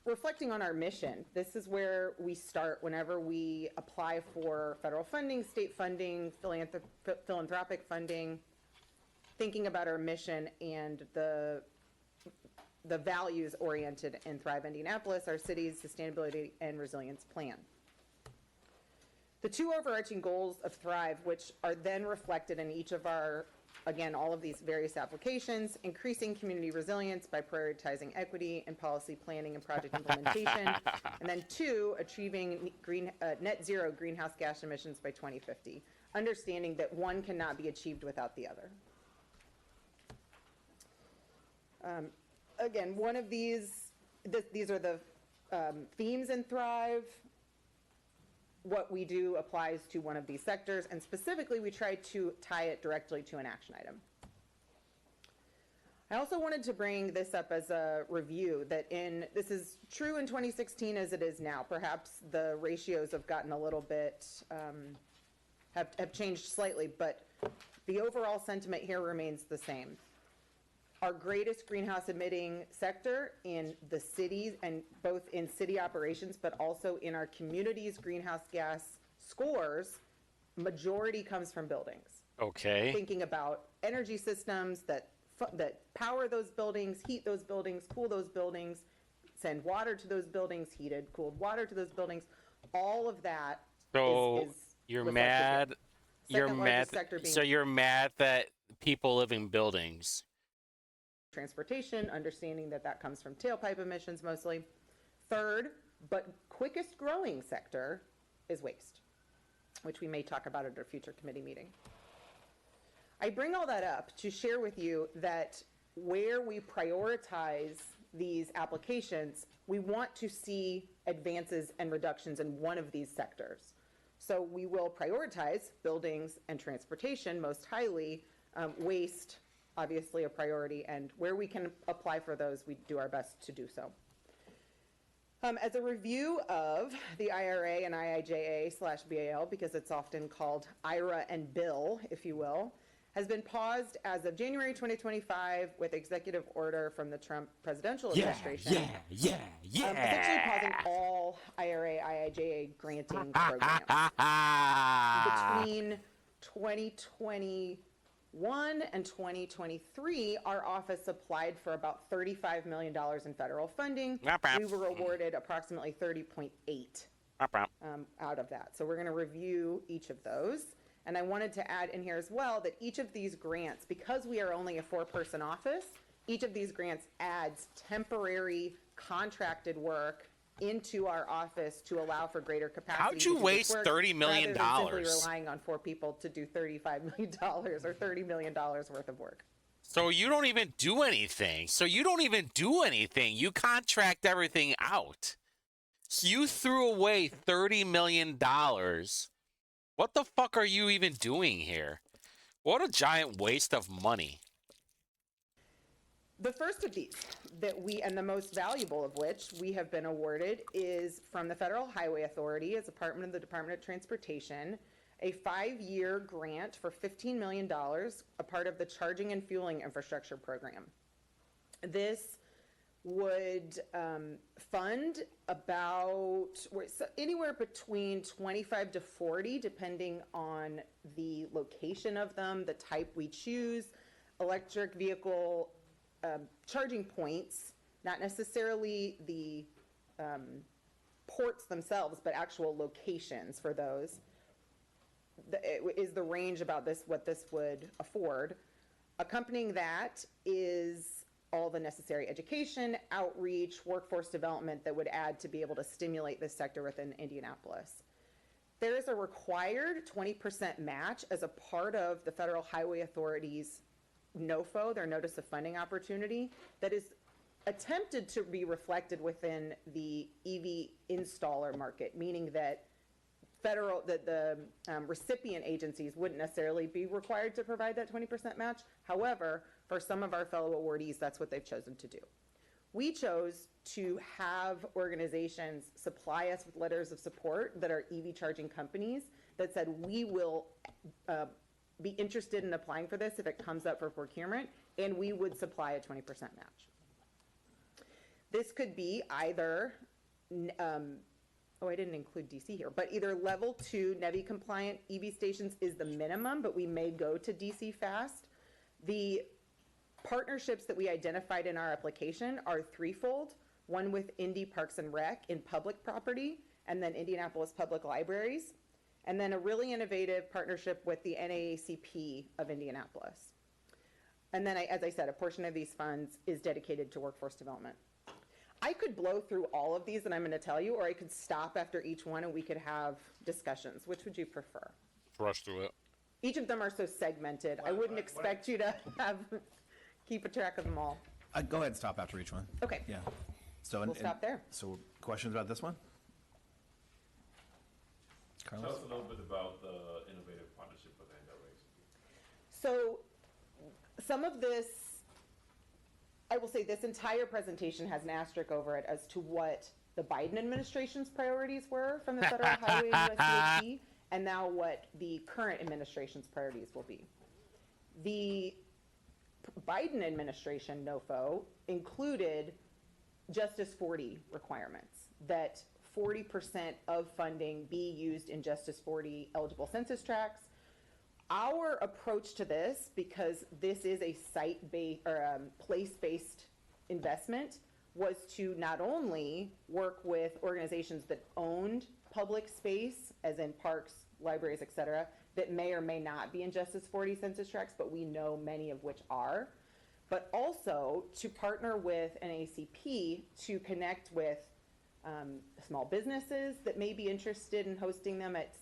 Reflecting on our mission, this is where we start whenever we apply for federal funding, state funding, philanthropic funding, thinking about our mission and the values oriented in Thrive Indianapolis, our city's sustainability and resilience plan. The two overarching goals of Thrive, which are then reflected in each of our, again, all of these various applications: increasing community resilience by prioritizing equity in policy planning and project implementation, and then two, achieving net zero greenhouse gas emissions by 2050, understanding that one cannot be achieved without the other. Again, one of these are the themes in Thrive. What we do applies to one of these sectors, and specifically we try to tie it directly to an action item. I also wanted to bring this up as a review that this is true in 2016 as it is now. Perhaps the ratios have gotten a little bit, have changed slightly, but the overall sentiment here remains the same. Our greatest greenhouse emitting sector in the cities, and both in city operations, but also in our communities' greenhouse gas scores, majority comes from buildings. Okay. Thinking about energy systems that power those buildings, heat those buildings, cool those buildings, send water to those buildings, heated, cooled water to those buildings, all of that So is you're reflected mad. here. You're Second mad. largest sector being So you're mad that people live in buildings. transportation, understanding that that comes from tailpipe emissions mostly. Third, but quickest growing sector is waste, which we may talk about at a future committee meeting. I bring all that up to share with you that where we prioritize these applications, we want to see advances and reductions in one of these sectors. So we will prioritize buildings and transportation most highly, waste, obviously a priority, and where we can apply for those, we do our best to do so. As a review of the IRA and IIJA/BAL, because it's often called IRA and Bill, if you will, has been paused as of January 2025 with executive order from the Trump presidential administration. Essentially pausing all IRA, IIJA granting programs. Between 2021 and 2023, our office applied for about $35 million in federal funding. We were awarded approximately 30.8 out of that. So we're going to review each of those. And I wanted to add in here as well that each of these grants, because we are only a 4-person office, each of these grants adds temporary contracted work into our office to allow for greater capacity. How'd you waste $30 million? Rather than simply relying on 4 people to do $35 million or $30 million worth of work. So you don't even do anything. You contract everything out. So you threw away $30 million. What the fuck are you even doing here? What a giant waste of money. The first of these and the most valuable of which we have been awarded is from the Federal Highway Authority as a department of the Department of Transportation, a 5-year grant for $15 million, a part of the Charging and Fueling Infrastructure Program. This would fund about anywhere between 25 to 40, depending on the location of them, the type we choose, electric vehicle charging points, not necessarily the ports themselves, but actual locations for those. Is the range about this what this would afford? Accompanying that is all the necessary education, outreach, workforce development that would add to be able to stimulate this sector within Indianapolis. There is a required 20% match as a part of the Federal Highway Authority's NOFO, their Notice of Funding Opportunity, that is attempted to be reflected within the EV installer market, meaning that the recipient agencies wouldn't necessarily be required to provide that 20% match. However, for some of our fellow awardees, that's what they've chosen to do. We chose to have organizations supply us with letters of support that are EV charging companies that said we will be interested in applying for this if it comes up for procurement, and we would supply a 20% match. This could be either I didn't include DC here, but either level 2 NEVI compliant EV stations is the minimum, but we may go to DC fast. The partnerships that we identified in our application are threefold: one with Indy Parks and Rec in public property, and then Indianapolis Public Libraries, and then a really innovative partnership with the NAACP of Indianapolis. And then, as I said, a portion of these funds is dedicated to workforce development. I could blow through all of these that I'm going to tell you, or I could stop after each one and we could have discussions. Which would you prefer? Rush through it. Each of them are so segmented. I wouldn't expect you to keep a track of them all. Go ahead and stop after each one. Okay. Yeah. So We'll stop there. So questions about this one? Tell Carlos? us a little bit about the innovative partnership with NAACP. So some of this, I will say this entire presentation has an asterisk over it as to what the Biden administration's priorities were from the Federal Highway and USDOT, and now what the current administration's priorities will be. The Biden administration NOFO included Justice 40 requirements, that 40% of funding be used in Justice 40 eligible census tracts. Our approach to this, because this is a site-based or place-based investment, was to not only work with organizations that owned public space, as in parks, libraries, et cetera, that may or may not be in Justice 40 census tracts, but we know many of which are, but also to partner with NAACP to connect with small businesses that may be interested in hosting them at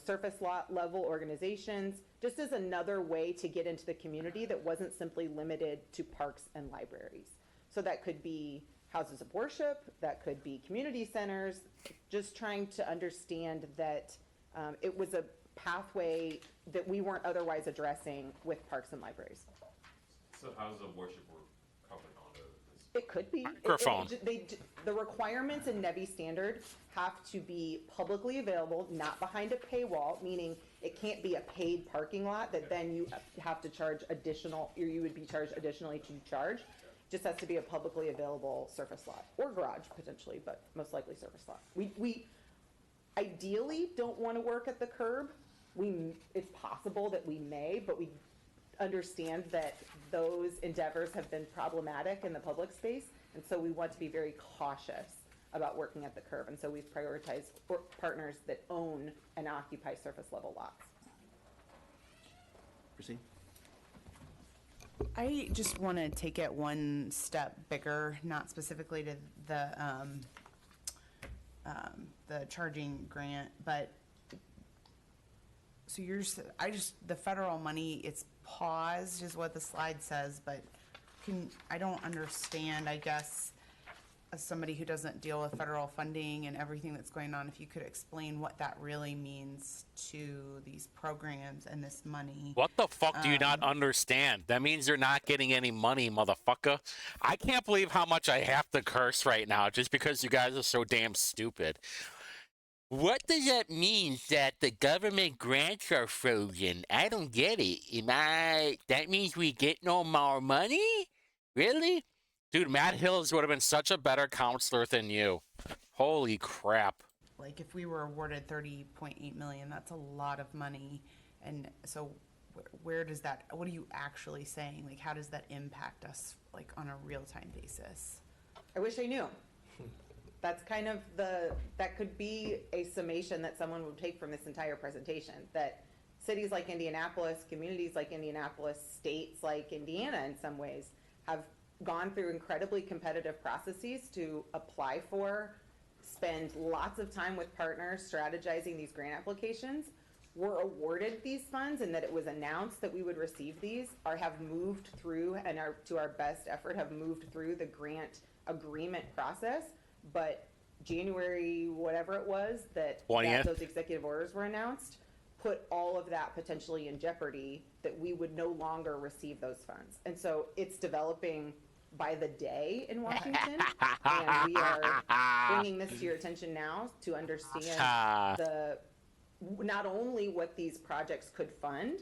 surface lot level organizations, just as another way to get into the community that wasn't simply limited to parks and libraries. So that could be houses of worship, that could be community centers, just trying to understand that it was a pathway that we weren't otherwise addressing with parks and libraries. So how's the worship were covered under this? It could be. Microphone. The requirements in NEVI standard have to be publicly available, not behind a paywall, meaning it can't be a paid parking lot that then you have to charge additional, or you would be charged additionally to charge. Just has to be a publicly available surface lot, or garage potentially, but most likely surface lot. We ideally don't want to work at the curb. It's possible that we may, but we understand that those endeavors have been problematic in the public space, and so we want to be very cautious about working at the curb, and so we've prioritized partners that own and occupy surface level lots. Proceed. I just want to take it one step bigger, not specifically to the charging grant, but so the federal money, it's paused is what the slide says, but I don't understand, I guess, as somebody who doesn't deal with federal funding and everything that's going on, if you could explain what that really means to these programs and this money. What the fuck do you not understand? That means you're not getting any money, motherfucker. I can't believe how much I have to curse right now just because you guys are so damn stupid. What does that mean that the government grants are frozen? I don't get it. That means we get no more money? Really? Dude, Matt Hills would have been such a better counselor than you. Holy crap. Like, if we were awarded 30.8 million, that's a lot of money. And so where does that, what are you actually saying? Like, how does that impact us, like, on a real-time basis? I wish I knew. That's kind of that could be a summation that someone would take from this entire presentation, that cities like Indianapolis, communities like Indianapolis, states like Indiana in some ways have gone through incredibly competitive processes to apply for, spend lots of time with partners strategizing these grant applications, were awarded these funds, and that it was announced that we would receive these, or have moved through, and are, to our best effort, have moved through the grant agreement process. But January, whatever it was, that 20th. those executive orders were announced, put all of that potentially in jeopardy, that we would no longer receive those funds. And so it's developing by the day in Washington, and we are bringing this to your attention now to understand not only what these projects could fund,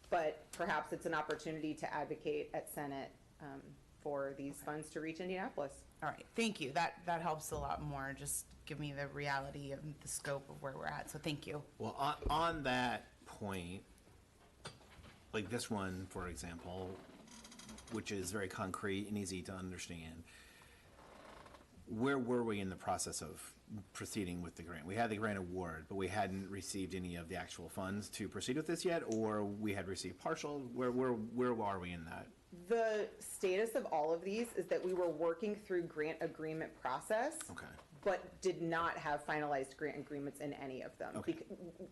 but perhaps it's an opportunity to advocate at Senate for these funds to reach Indianapolis. All right, thank you. That helps a lot more. Just give me the reality of the scope of where we're at. So thank you. Well, on that point, like this one, for example, which is very concrete and easy to understand, where were we in the process of proceeding with the grant? We had the grant award, but we hadn't received any of the actual funds to proceed with this yet, or we had received partial? Where are we in that? The status of all of these is that we were working through grant agreement process. Okay. But did not have finalized grant agreements in any of them. Okay.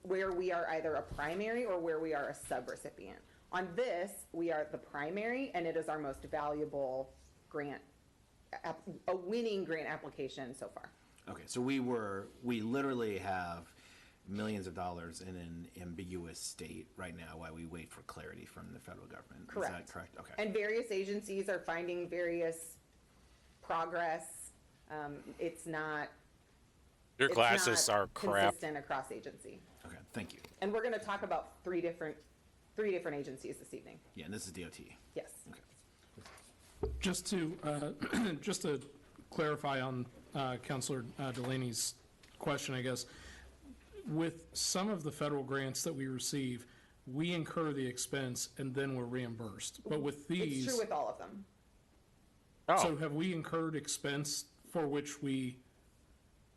Where we are either a primary or where we are a subrecipient. On this, we are the primary, and it is our most valuable grant, a winning grant application so far. Okay, so we literally have millions of dollars in an ambiguous state right now while we wait for clarity from the federal government. Correct. Is that correct? Okay. And various agencies are finding various progress. It's not. Your it's glasses not are crap. consistent across agency. Okay, thank you. And we're going to talk about three different agencies this evening. Yeah, and this is DOT. Yes. Okay. Just to clarify on Councilor Delaney's question, I guess, with some of the federal grants that we receive, we incur the expense and then we're reimbursed. But with these, It's true with all of them. so have we incurred expense for which we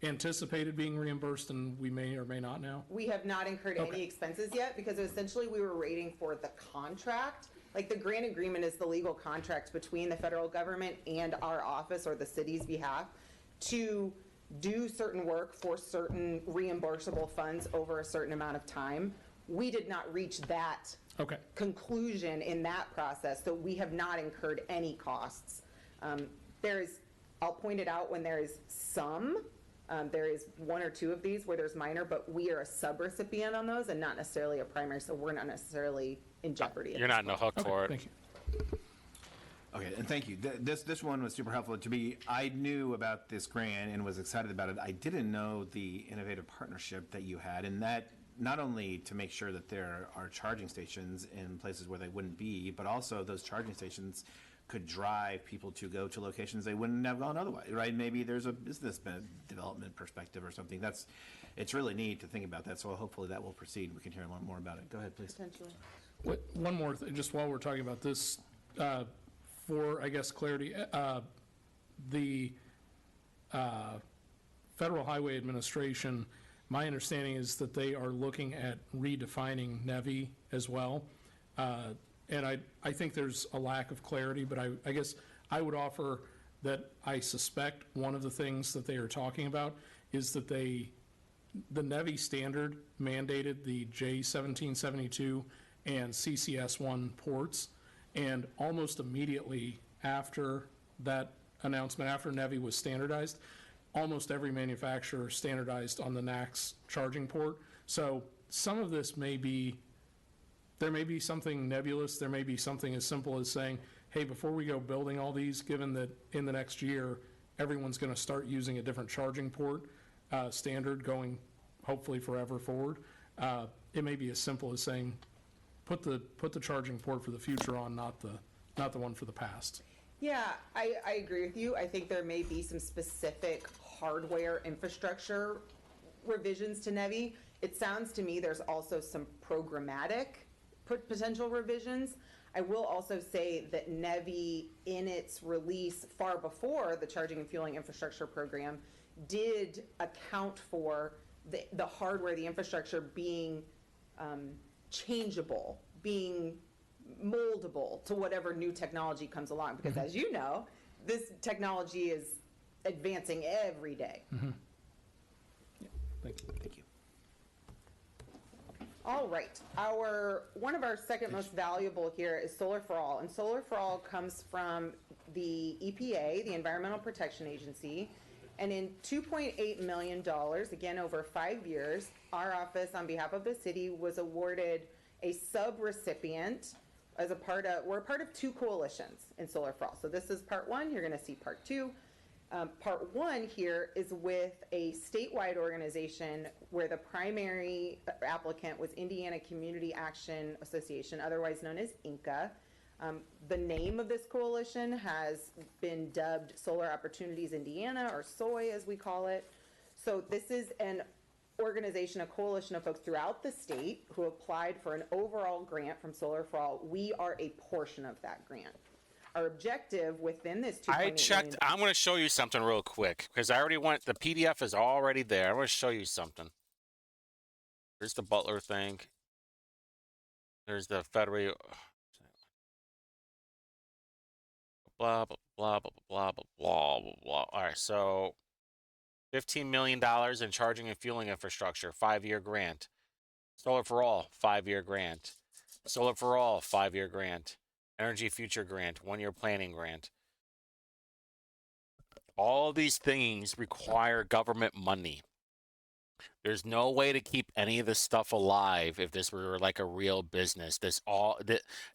anticipated being reimbursed and we may or may not now? We have not incurred any expenses yet because essentially we were waiting for the contract. Like, the grant agreement is the legal contract between the federal government and our office or the city's behalf to do certain work for certain reimbursable funds over a certain amount of time. We did not reach that conclusion in that process, so we have not incurred any costs. I'll point it out when there is some. There is one or two of these where there's minor, but we are a subrecipient on those and not necessarily a primary, so we're not necessarily in jeopardy. You're not in the hook for it. Thank you. Okay, and thank you. This one was super helpful to me. I knew about this grant and was excited about it. I didn't know the innovative partnership that you had, and that not only to make sure that there are charging stations in places where they wouldn't be, but also those charging stations could drive people to go to locations they wouldn't have gone otherwise, right? Maybe there's a business development perspective or something. It's really neat to think about that, so hopefully that will proceed. We can hear a lot more about it. Go ahead, please. Potentially. One more thing, just while we're talking about this, for, I guess, clarity, the Federal Highway Administration, my understanding is that they are looking at redefining NEVI as well. And I think there's a lack of clarity, but I guess I would offer that I suspect one of the things that they are talking about is that the NEVI standard mandated the J1772 and CCS1 ports, and almost immediately after that announcement, after NEVI was standardized, almost every manufacturer standardized on the NACS charging port. So some of this there may be something nebulous, there may be something as simple as saying, hey, before we go building all these, given that in the next year, everyone's going to start using a different charging port standard going hopefully forever forward, it may be as simple as saying, put the charging port for the future on, not the one for the past. Yeah, I agree with you. I think there may be some specific hardware infrastructure revisions to NEVI. It sounds to me there's also some programmatic potential revisions. I will also say that NEVI, in its release far before the Charging and Fueling Infrastructure Program, did account for the hardware, the infrastructure being changeable, being moldable to whatever new technology comes along. Because as you know, this technology is advancing every day. Thank you. Thank you. All right, one of our second most valuable here is Solar for All, and Solar for All comes from the EPA, the Environmental Protection Agency, and in $2.8 million, again over 5 years, our office on behalf of the city was awarded a sub-recipient we're part of 2 coalitions in Solar for All. So this is part 1, you're gonna see part 2. Part 1 here is with a statewide organization where the primary applicant was Indiana Community Action Association, otherwise known as INCA. The name of this coalition has been dubbed Solar Opportunities Indiana, or SOI as we call it. So this is an organization, a coalition of folks throughout the state who applied for an overall grant from Solar for All. We are a portion of that grant. Our objective within this 2.8 I checked. I'm going to show you something real quick because I already went. The PDF is already there. I'm going to show you something. Here's the Butler thing. There's the federal. Blah blah blah blah blah blah blah blah blah. All right, so $15 million in charging and fueling infrastructure, 5-year grant. Solar for All, 5-year grant. Solar for All, 5-year grant. Energy Future Grant, 1-year planning grant. All of these things require government money. There's no way to keep any of this stuff alive if this were like a real business.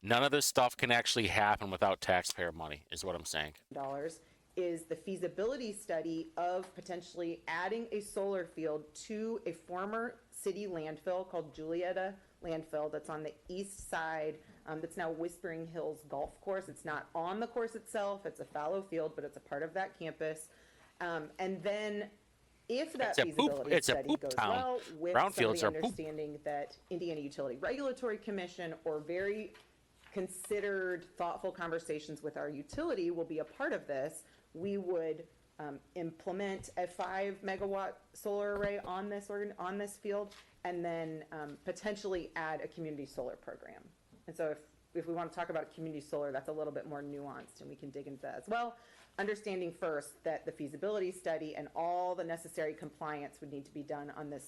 None of this stuff can actually happen without taxpayer money, is what I'm saying. Is the feasibility study of potentially adding a solar field to a former city landfill called Julietta Landfill that's on the east side, that's now Whispering Hills Golf Course. It's not on the course itself, it's a fallow field, but it's a part of that campus. And then if that feasibility study goes well, with some of the understanding that Indiana Utility Regulatory Commission or very considered, thoughtful conversations with our utility will be a part of this, we would implement a 5-megawatt solar array on this field, and then potentially add a community solar program. And so if we want to talk about community solar, that's a little bit more nuanced, and we can dig into that as well. Understanding first that the feasibility study and all the necessary compliance would need to be done on this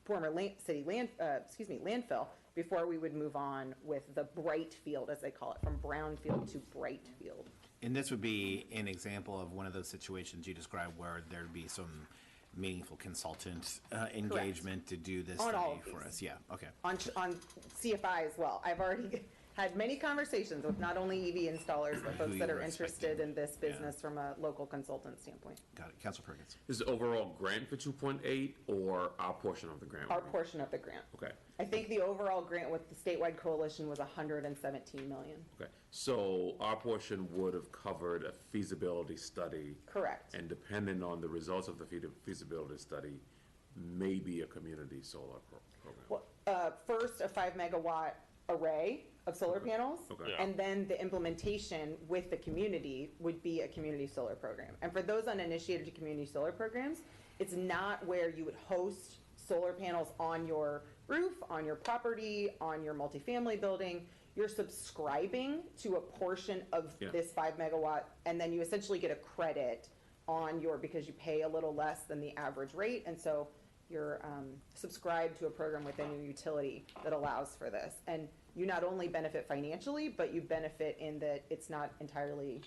former landfill before we would move on with the bright field, as they call it, from brownfield to bright field. And this would be an example of one of those situations you described where there'd be some meaningful consultant engagement to do this study for us. Yeah, okay. On CFI as well. I've already had many conversations with not only EV installers, but folks that are interested in this business from a local consultant standpoint. Got it. Council Perkins. Is the overall grant for 2.8 or our portion of the grant? Our portion of the grant. Okay. I think the overall grant with the statewide coalition was $117 million. Okay. So our portion would have covered a feasibility study. Correct. And depending on the results of the feasibility study, maybe a community solar program. Well, first, a 5-megawatt array of solar panels, Okay. Yeah. and then the implementation with the community would be a community solar program. And for those uninitiated to community solar programs, it's not where you would host solar panels on your roof, on your property, on your multifamily building. You're subscribing to a portion of this 5-megawatt, and then you essentially get a credit on because you pay a little less than the average rate, and so you're subscribed to a program within your utility that allows for this. And you not only benefit financially, but you benefit in that it's not entirely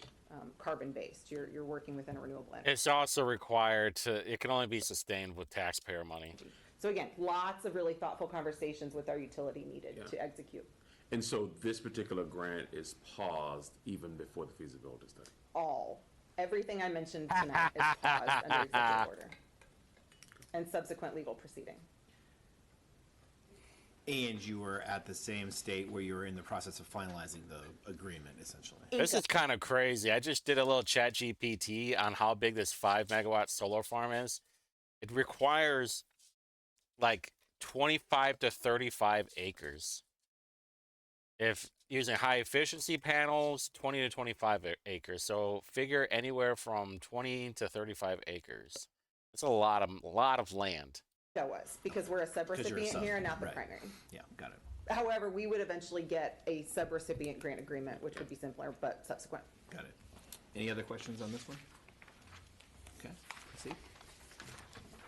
carbon-based. You're working within a renewable energy. It's also required it can only be sustained with taxpayer money. So again, lots of really thoughtful conversations with our utility needed to execute. And so this particular grant is paused even before the feasibility study? Everything I mentioned tonight is paused under executive order and subsequent legal proceeding. And you were at the same state where you were in the process of finalizing the agreement, essentially. This is kind of crazy. I just did a little chat GPT on how big this 5 megawatt solar farm is. It requires like 25 to 35 acres. If using high efficiency panels, 20 to 25 acres. So figure anywhere from 20 to 35 acres. It's a lot of land. That was, because we're a subrecipient sub, here and not the right. primary. Yeah, got it. However, we would eventually get a subrecipient grant agreement, which would be simpler, but subsequent. Got it. Any other questions on this one? Okay, proceed.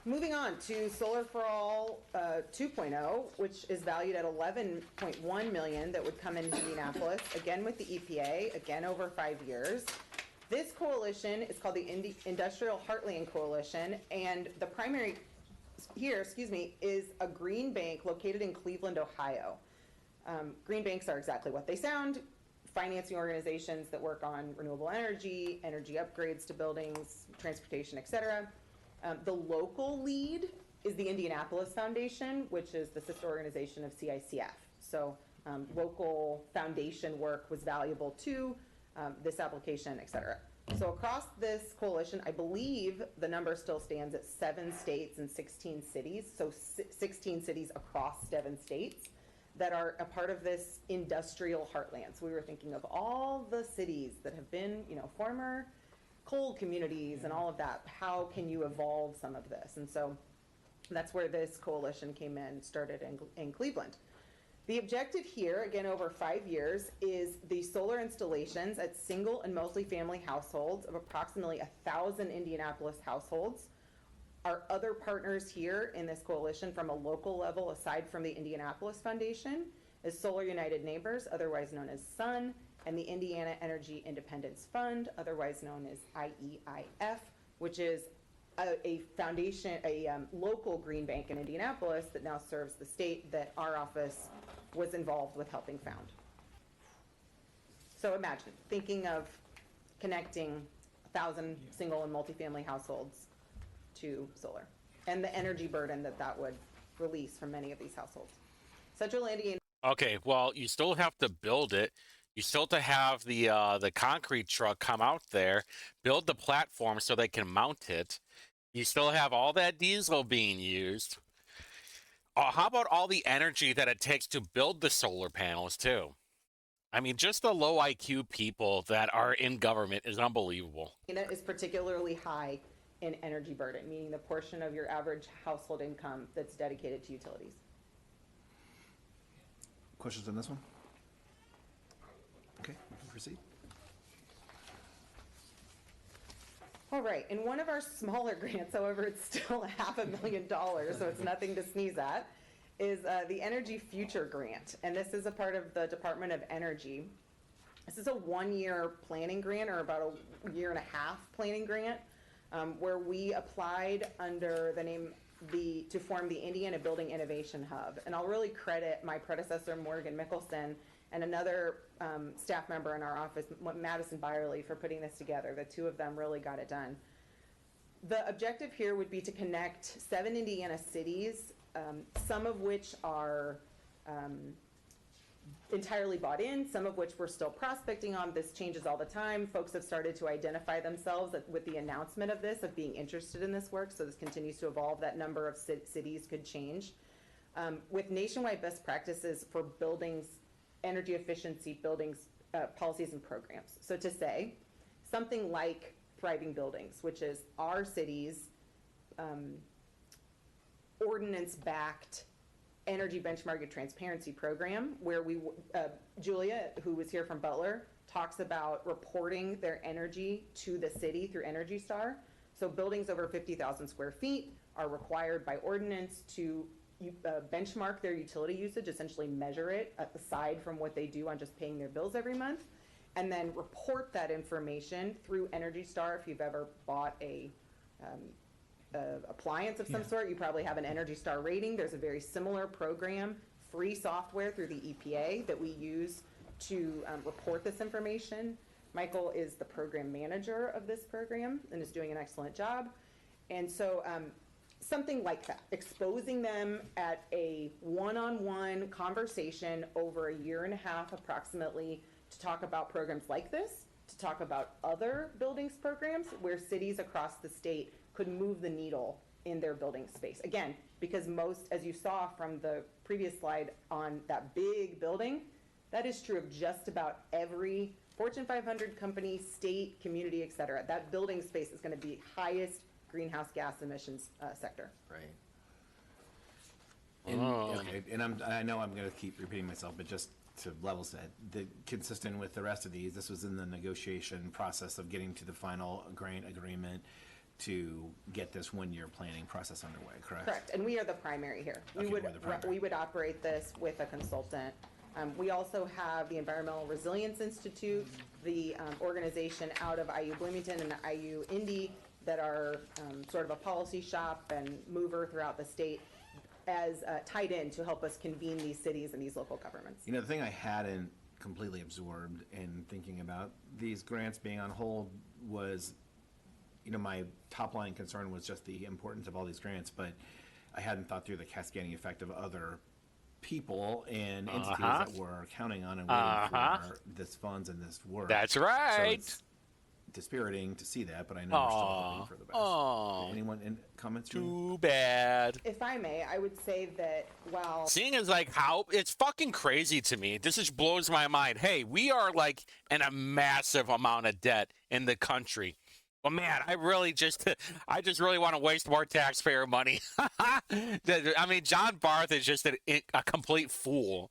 Moving on to Solar for All 2.0, which is valued at $11.1 million that would come into Indianapolis, again with the EPA, again over 5 years. This coalition is called the Industrial Heartland Coalition, and the primary here, is a green bank located in Cleveland, Ohio. Green banks are exactly what they sound, financing organizations that work on renewable energy, energy upgrades to buildings, transportation, etc. The local lead is the Indianapolis Foundation, which is the sister organization of CICF. So local foundation work was valuable to this application, etc. So across this coalition, I believe the number still stands at 7 states and 16 cities. So 16 cities across 7 states that are a part of this industrial heartland. So we were thinking of all the cities that have been, former coal communities and all of that. How can you evolve some of this? And so that's where this coalition came in, started in Cleveland. The objective here, again over 5 years, is the solar installations at single and multi-family households of approximately 1,000 Indianapolis households. Our other partners here in this coalition from a local level, aside from the Indianapolis Foundation, is Solar United Neighbors, otherwise known as SUN, and the Indiana Energy Independence Fund, otherwise known as IEIF, which is a foundation, a local green bank in Indianapolis that now serves the state that our office was involved with helping found. So imagine thinking of connecting 1,000 single and multifamily households to solar and the energy burden that would release from many of these households. Central Indiana. Okay, well, you still have to build it. You still have to have the concrete truck come out there, build the platform so they can mount it. You still have all that diesel being used. How about all the energy that it takes to build the solar panels, too? I mean, just the low IQ people that are in government is unbelievable. Is particularly high in energy burden, meaning the portion of your average household income that's dedicated to utilities. Questions on this one? Okay, we can proceed. All right, in one of our smaller grants, however, it's still $500,000, so it's nothing to sneeze at, is the Energy Future Grant. And this is a part of the Department of Energy. This is a 1-year planning grant, or about a 1.5 year planning grant, where we applied under the name to form the Indiana Building Innovation Hub. And I'll really credit my predecessor, Morgan Mickelson, and another staff member in our office, Madison Byerly, for putting this together. The two of them really got it done. The objective here would be to connect 7 Indiana cities, some of which are entirely bought in, some of which we're still prospecting on. This changes all the time. Folks have started to identify themselves with the announcement of this, of being interested in this work, so this continues to evolve. That number of cities could change. With nationwide best practices for buildings, energy efficiency buildings, policies and programs. So to say, something like Thriving Buildings, which is our city's ordinance-backed energy benchmark transparency program, where Julia, who was here from Butler, talks about reporting their energy to the city through Energy Star. So buildings over 50,000 square feet are required by ordinance to benchmark their utility usage, essentially measure it aside from what they do on just paying their bills every month, and then report that information through Energy Star. If you've ever bought a appliance of some sort, you probably have an Energy Star rating. There's a very similar program, free software through the EPA that we use to report this information. Michael is the program manager of this program and is doing an excellent job. And so something like that, exposing them at a one-on-one conversation over a year and a half approximately to talk about programs like this, to talk about other buildings programs where cities across the state could move the needle in their building space. Again, because most, as you saw from the previous slide on that big building, that is true of just about every Fortune 500 company, state, community, et cetera. That building space is going to be highest greenhouse gas emissions sector. Right. And, okay, and I know I'm going to keep repeating myself, but just to level set, consistent with the rest of these, this was in the negotiation process of getting to the final grant agreement to get this one-year planning process underway, correct? Correct, and we are the primary here. Okay, we're the primary. We would operate this with a consultant. We also have the Environmental Resilience Institute, the organization out of IU Bloomington and IU Indy that are sort of a policy shop and mover throughout the state as tied in to help us convene these cities and these local governments. You know, the thing I hadn't completely absorbed in thinking about these grants being on hold was, you know, my top line concern was just the importance of all these grants, but I hadn't thought through the cascading effect of other people and entities that were counting on and waiting for this funds and this work. That's So right. it's dispiriting to see that, but I know we're still hoping for the best. Anyone in comments? Too bad. If I may, I would say that while Seeing as like how it's fucking crazy to me. This just blows my mind. Hey, we are like in a massive amount of debt in the country. Well, man, I just really want to waste more taxpayer money. I mean, John Barth is just a complete fool.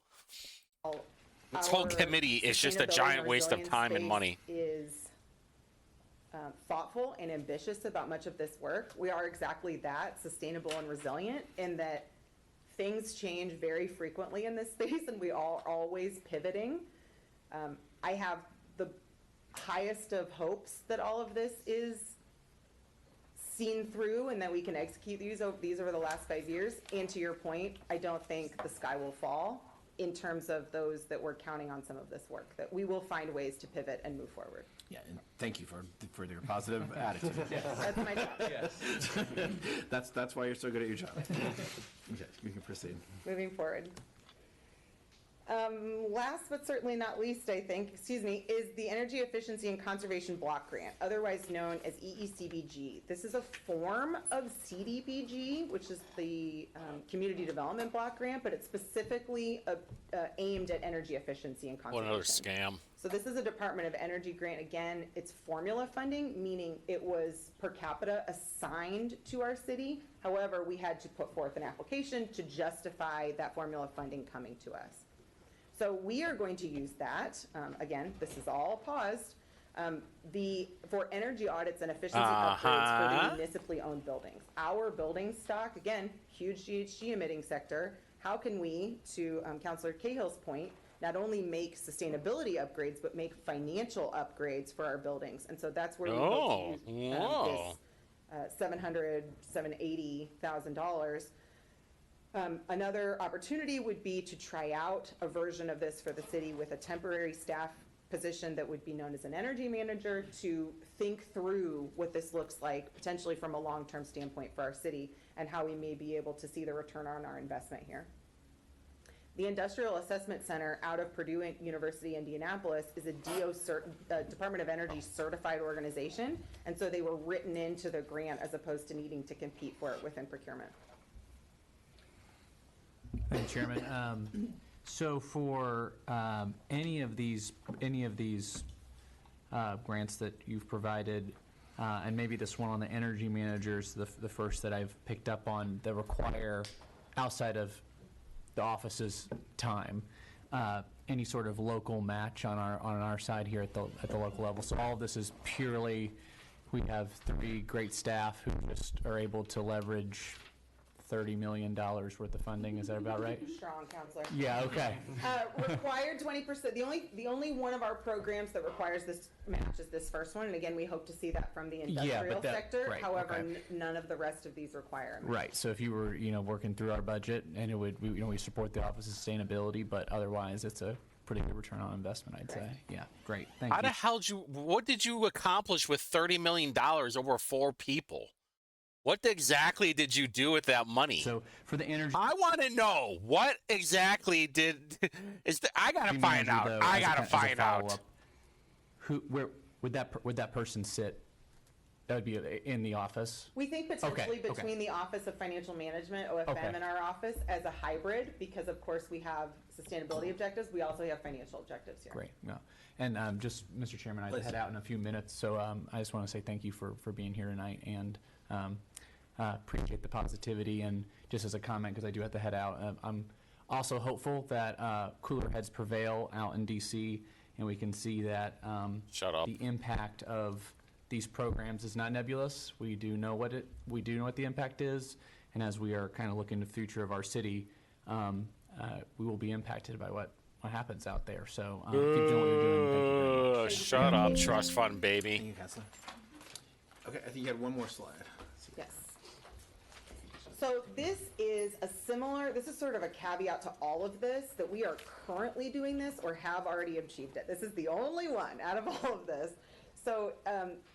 This whole our committee is just a sustainability giant and waste of resilience time and space money. Is thoughtful and ambitious about much of this work. We are exactly that, sustainable and resilient, in that things change very frequently in this space, and we are always pivoting. I have the highest of hopes that all of this is seen through and that we can execute these over the last 5 years. And to your point, I don't think the sky will fall in terms of those that we're counting on some of this work, that we will find ways to pivot and move forward. Yeah, and thank you for your positive attitude. That's my job. That's why you're so good at your job. Okay, you can proceed. Moving forward. Last but certainly not least, I think, is the Energy Efficiency and Conservation Block Grant, otherwise known as EECBG. This is a form of CDBG, which is the Community Development Block Grant, but it's specifically aimed at energy efficiency and What conservation. another scam. So this is a Department of Energy grant. Again, it's formula funding, meaning it was per capita assigned to our city. However, we had to put forth an application to justify that formula funding coming to us. So we are going to use that. Again, this is all paused. For energy audits and efficiency upgrades for the municipally owned buildings. Our building stock, again, huge GHG emitting sector. How can we, to Councilor Cahill's point, not only make sustainability upgrades, but make financial upgrades for our buildings? And so that's where we hope to use this $780,000. Another opportunity would be to try out a version of this for the city with a temporary staff position that would be known as an energy manager to think through what this looks like potentially from a long-term standpoint for our city and how we may be able to see the return on our investment here. The Industrial Assessment Center out of Purdue University, Indianapolis is a Department of Energy certified organization, and so they were written into the grant as opposed to needing to compete for it within procurement. Thank you, Chairman. So for any of these grants that you've provided, and maybe this one on the energy managers, the first that I've picked up on, that require, outside of the office's time, any sort of local match on our side here at the local level. So all of this is purely, we have 3 great staff who just are able to leverage $30 million worth of funding. Is that about right? Strong, Counselor. Yeah, okay. Required 20%. The only one of our programs that requires this match is this first one, and again, we hope to see that from the industrial sector. right, However, okay. none of the rest of these require a match. Right, so if you were, working through our budget, and we support the Office of Sustainability, but otherwise, it's a pretty good return on investment, I'd say. Yeah, great, thank How you. the hell what did you accomplish with $30 million over 4 people? What exactly did you do with that money? So for the energy. I want to know what exactly I gotta City find manager, out. though, I as a gotta as a find out. follow-up, where would that person sit? That would be in the office. We think potentially okay. between the Office of Financial Management, OFM, Okay. and our office as a hybrid, because of course we have sustainability objectives, we also have financial objectives here. Great. No. And just, Mr. Chairman, I head out in a few minutes, so I just want to say thank you for being here tonight, and appreciate the positivity. And just as a comment, because I do have to head out, I'm also hopeful that cooler heads prevail out in D.C., and we can see that Shut up. the impact of these programs is not nebulous. We do know what the impact is, and as we are kind of looking to the future of our city, we will be impacted by what happens out there. So keep doing what you're doing. Thank you very much. Shut up, trust fund Thank baby. you, Counselor. Okay, I think you had one more slide. Yes. So this is sort of a caveat to all of this, that we are currently doing this or have already achieved it. This is the only one out of all of this. So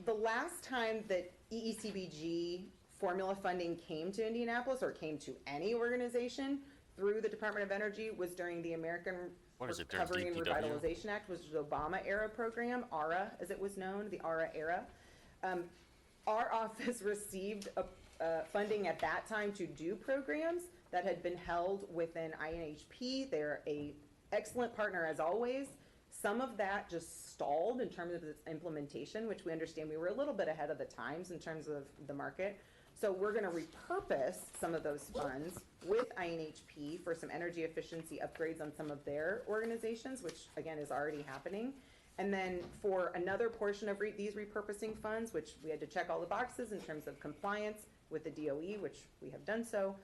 the last time that EECBG formula funding came to Indianapolis, or came to any organization through the Department of Energy, was during the American What is it, during Recovery and DPW? Revitalization Act, which was the Obama era program, ARA as it was known, the ARA era. Our office received funding at that time to do programs that had been held within INHP. They're a excellent partner as always. Some of that just stalled in terms of its implementation, which we understand we were a little bit ahead of the times in terms of the market. So we're going to repurpose some of those funds with INHP for some energy efficiency upgrades on some of their organizations, which again is already happening. And then for another portion of these repurposing funds, which we had to check all the boxes in terms of compliance with the DOE, which we have done so,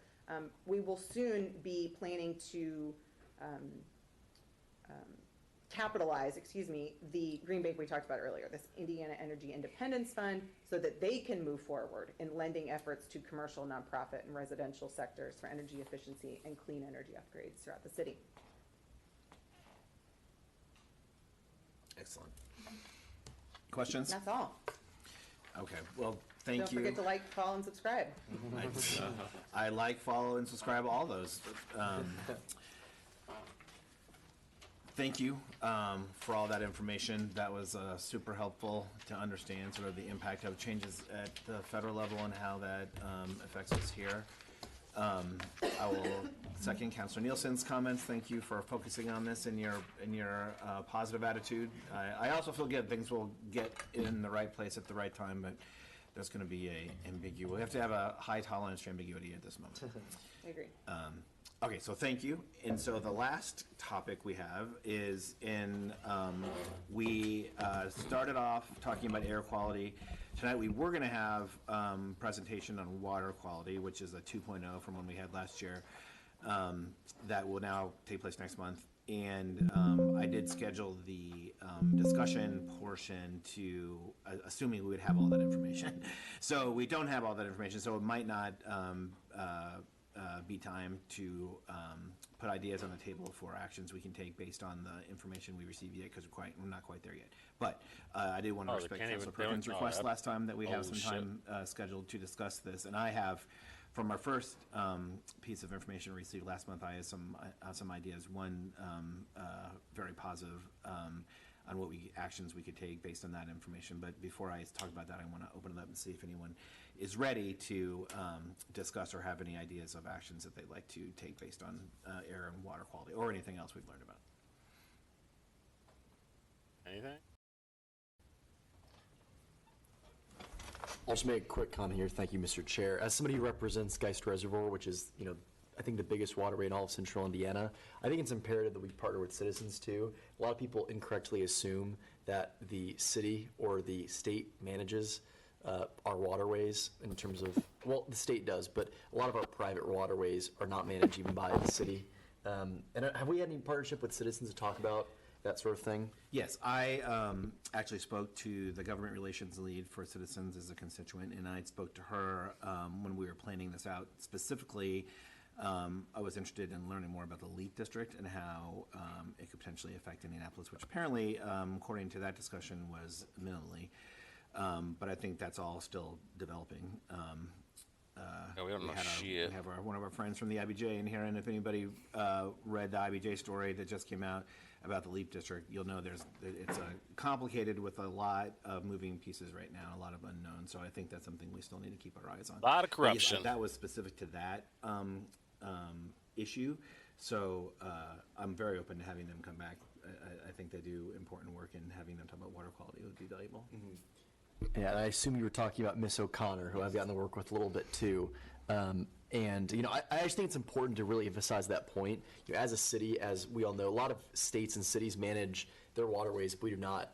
we will soon be planning to capitalize, the Green Bank we talked about earlier, this Indiana Energy Independence Fund, so that they can move forward in lending efforts to commercial, nonprofit, and residential sectors for energy efficiency and clean energy upgrades throughout the city. Excellent. Questions? And that's all. Okay, well, thank Don't you. forget to like, follow, and subscribe. I like, follow, and subscribe all those. Thank you for all that information. That was super helpful to understand sort of the impact of changes at the federal level and how that affects us here. I will second Councilor Nielsen's comments. Thank you for focusing on this in your positive attitude. I also feel good. Things will get in the right place at the right time, but there's going to be a ambiguity. We have to have a high tolerance for ambiguity at this moment. I agree. Okay, so thank you. And so the last topic we have is we started off talking about air quality. Tonight we were going to have presentation on water quality, which is a 2.0 from when we had last year. That will now take place next month. And I did schedule the discussion portion to, assuming we would have all that information. So we don't have all that information, so it might not be time to put ideas on the table for actions we can take based on the information we received yet, because we're not quite there yet. But I did want to respect Councilor Perkins' request last time that we have some time scheduled to discuss this. And I have, from our first piece of information received last month, I have some ideas. One very positive on what actions we could take based on that information. But before I talk about that, I want to open it up and see if anyone is ready to discuss or have any ideas of actions that they'd like to take based on air and water quality or anything else we've learned about. Anything? I'll just make a quick comment here. Thank you, Mr. Chair. As somebody who represents Geist Reservoir, which is, I think the biggest waterway in all of central Indiana, I think it's imperative that we partner with citizens too. A lot of people incorrectly assume that the city or the state manages our waterways in terms of, well, the state does, but a lot of our private waterways are not managed even by the city. And have we had any partnership with citizens to talk about that sort of thing? Yes, I actually spoke to the government relations lead for Citizens as a constituent, and I spoke to her when we were planning this out. Specifically, I was interested in learning more about the LEAP district and how it could potentially affect Indianapolis, which apparently, according to that discussion, was minimally. But I think that's all still developing. Yeah, we don't know shit. We have one of our friends from the IBJ in here, and if anybody read the IBJ story that just came out about the LEAP district, you'll know it's complicated with a lot of moving pieces right now, a lot of unknowns. So I think that's something we still need to keep our eyes on. A lot of But yes, corruption. that was specific to that issue. So I'm very open to having them come back. I think they do important work, and having them talk about water quality would be valuable. Yeah, and I assume you were talking about Miss O'Connor, who I've gotten to work with a little bit too. And I just think it's important to really emphasize that point. As a city, as we all know, a lot of states and cities manage their waterways. We do not,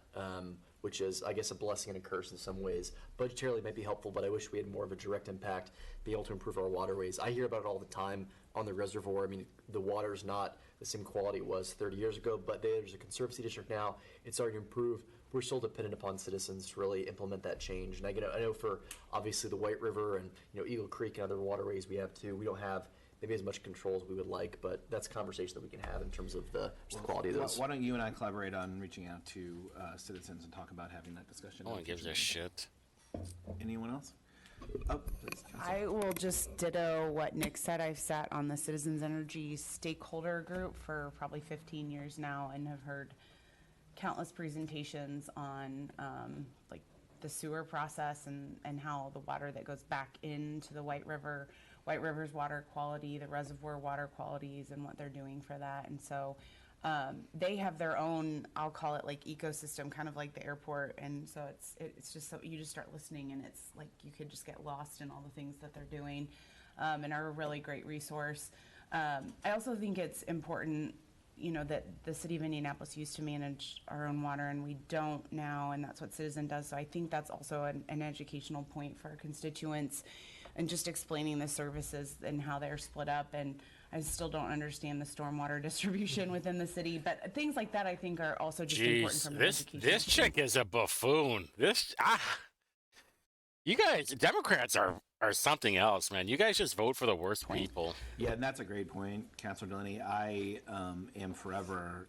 which is, I guess, a blessing and a curse in some ways. Budgetarily, it might be helpful, but I wish we had more of a direct impact, be able to improve our waterways. I hear about it all the time on the reservoir. I mean, the water's not the same quality it was 30 years ago, but there's a conservancy district now. It's starting to improve. We're still dependent upon citizens to really implement that change. And I know for obviously the White River and Eagle Creek and other waterways we have too, we don't have maybe as much control as we would like, but that's a conversation that we can have in terms of just the quality of those. Why don't you and I collaborate on reaching out to citizens and talk about having that discussion? No one gives a shit. Anyone else? Oh, please, Councilor. I will just ditto what Nick said. I've sat on the Citizens Energy Stakeholder Group for probably 15 years now and have heard countless presentations on like the sewer process and how the water that goes back into the White River's water quality, the reservoir water qualities, and what they're doing for that. And so they have their own, I'll call it like ecosystem, kind of like the airport. And so it's just so you just start listening, and it's like you could just get lost in all the things that they're doing, and are a really great resource. I also think it's important, that the city of Indianapolis used to manage our own water, and we don't now, and that's what Citizen does. So I think that's also an educational point for our constituents, and just explaining the services and how they're split up. And I still don't understand the stormwater distribution within the city, but things like that I think are also just important Jeez, from an this educational chick is a buffoon. You guys, Democrats are something else, man. You guys just vote for the worst people. Yeah, and that's a great point, Councilor Delaney. I am forever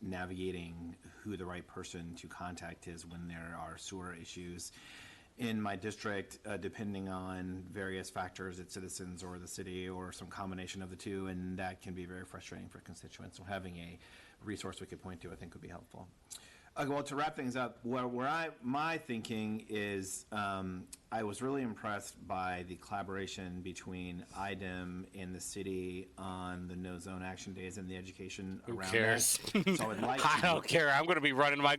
navigating who the right person to contact is when there are sewer issues in my district, depending on various factors at Citizens or the city or some combination of the two, and that can be very frustrating for constituents. So having a resource we could point to, I think, would be helpful. Well, to wrap things up, my thinking is I was really impressed by the collaboration between IDEM and the city on the No Zone Action Days and the education Who around cares? that. So I'd like I don't care. I'm going to be running my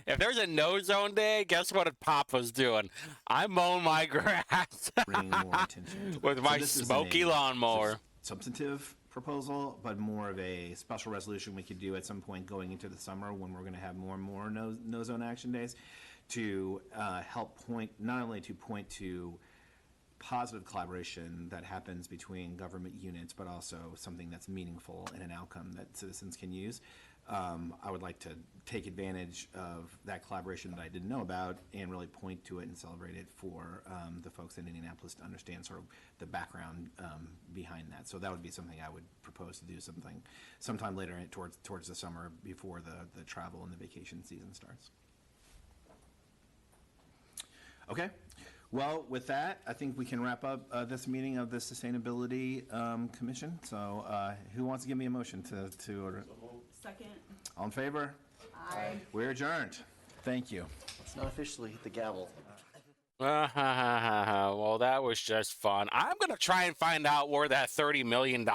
if there's a no zone day, guess what Papa's doing? I'm mowing my grass bring more attention to with that. my So this isn't smoky a lawnmower. Substantive proposal, but more of a special resolution we could do at some point going into the summer when we're going to have more and more no zone action days to help not only to positive collaboration that happens between government units, but also something that's meaningful and an outcome that citizens can use. I would like to take advantage of that collaboration that I didn't know about and really point to it and celebrate it for the folks in Indianapolis to understand sort of the background behind that. So that would be something I would propose to do sometime later towards the summer before the travel and the vacation season starts. Okay. Well, with that, I think we can wrap up this meeting of the Sustainability Commission. So who wants to give me a motion to order? Second. All in favor? Aye. We're adjourned. Thank you. Let's not officially hit the gavel. Well, that was just fun. I'm going to try and find out where that $30 million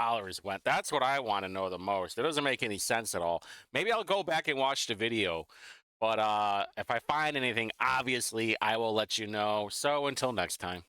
went. That's what I want to know the most. It doesn't make any sense at all. Maybe I'll go back and watch the video. But if I find anything, obviously, I will let you know. So until next time.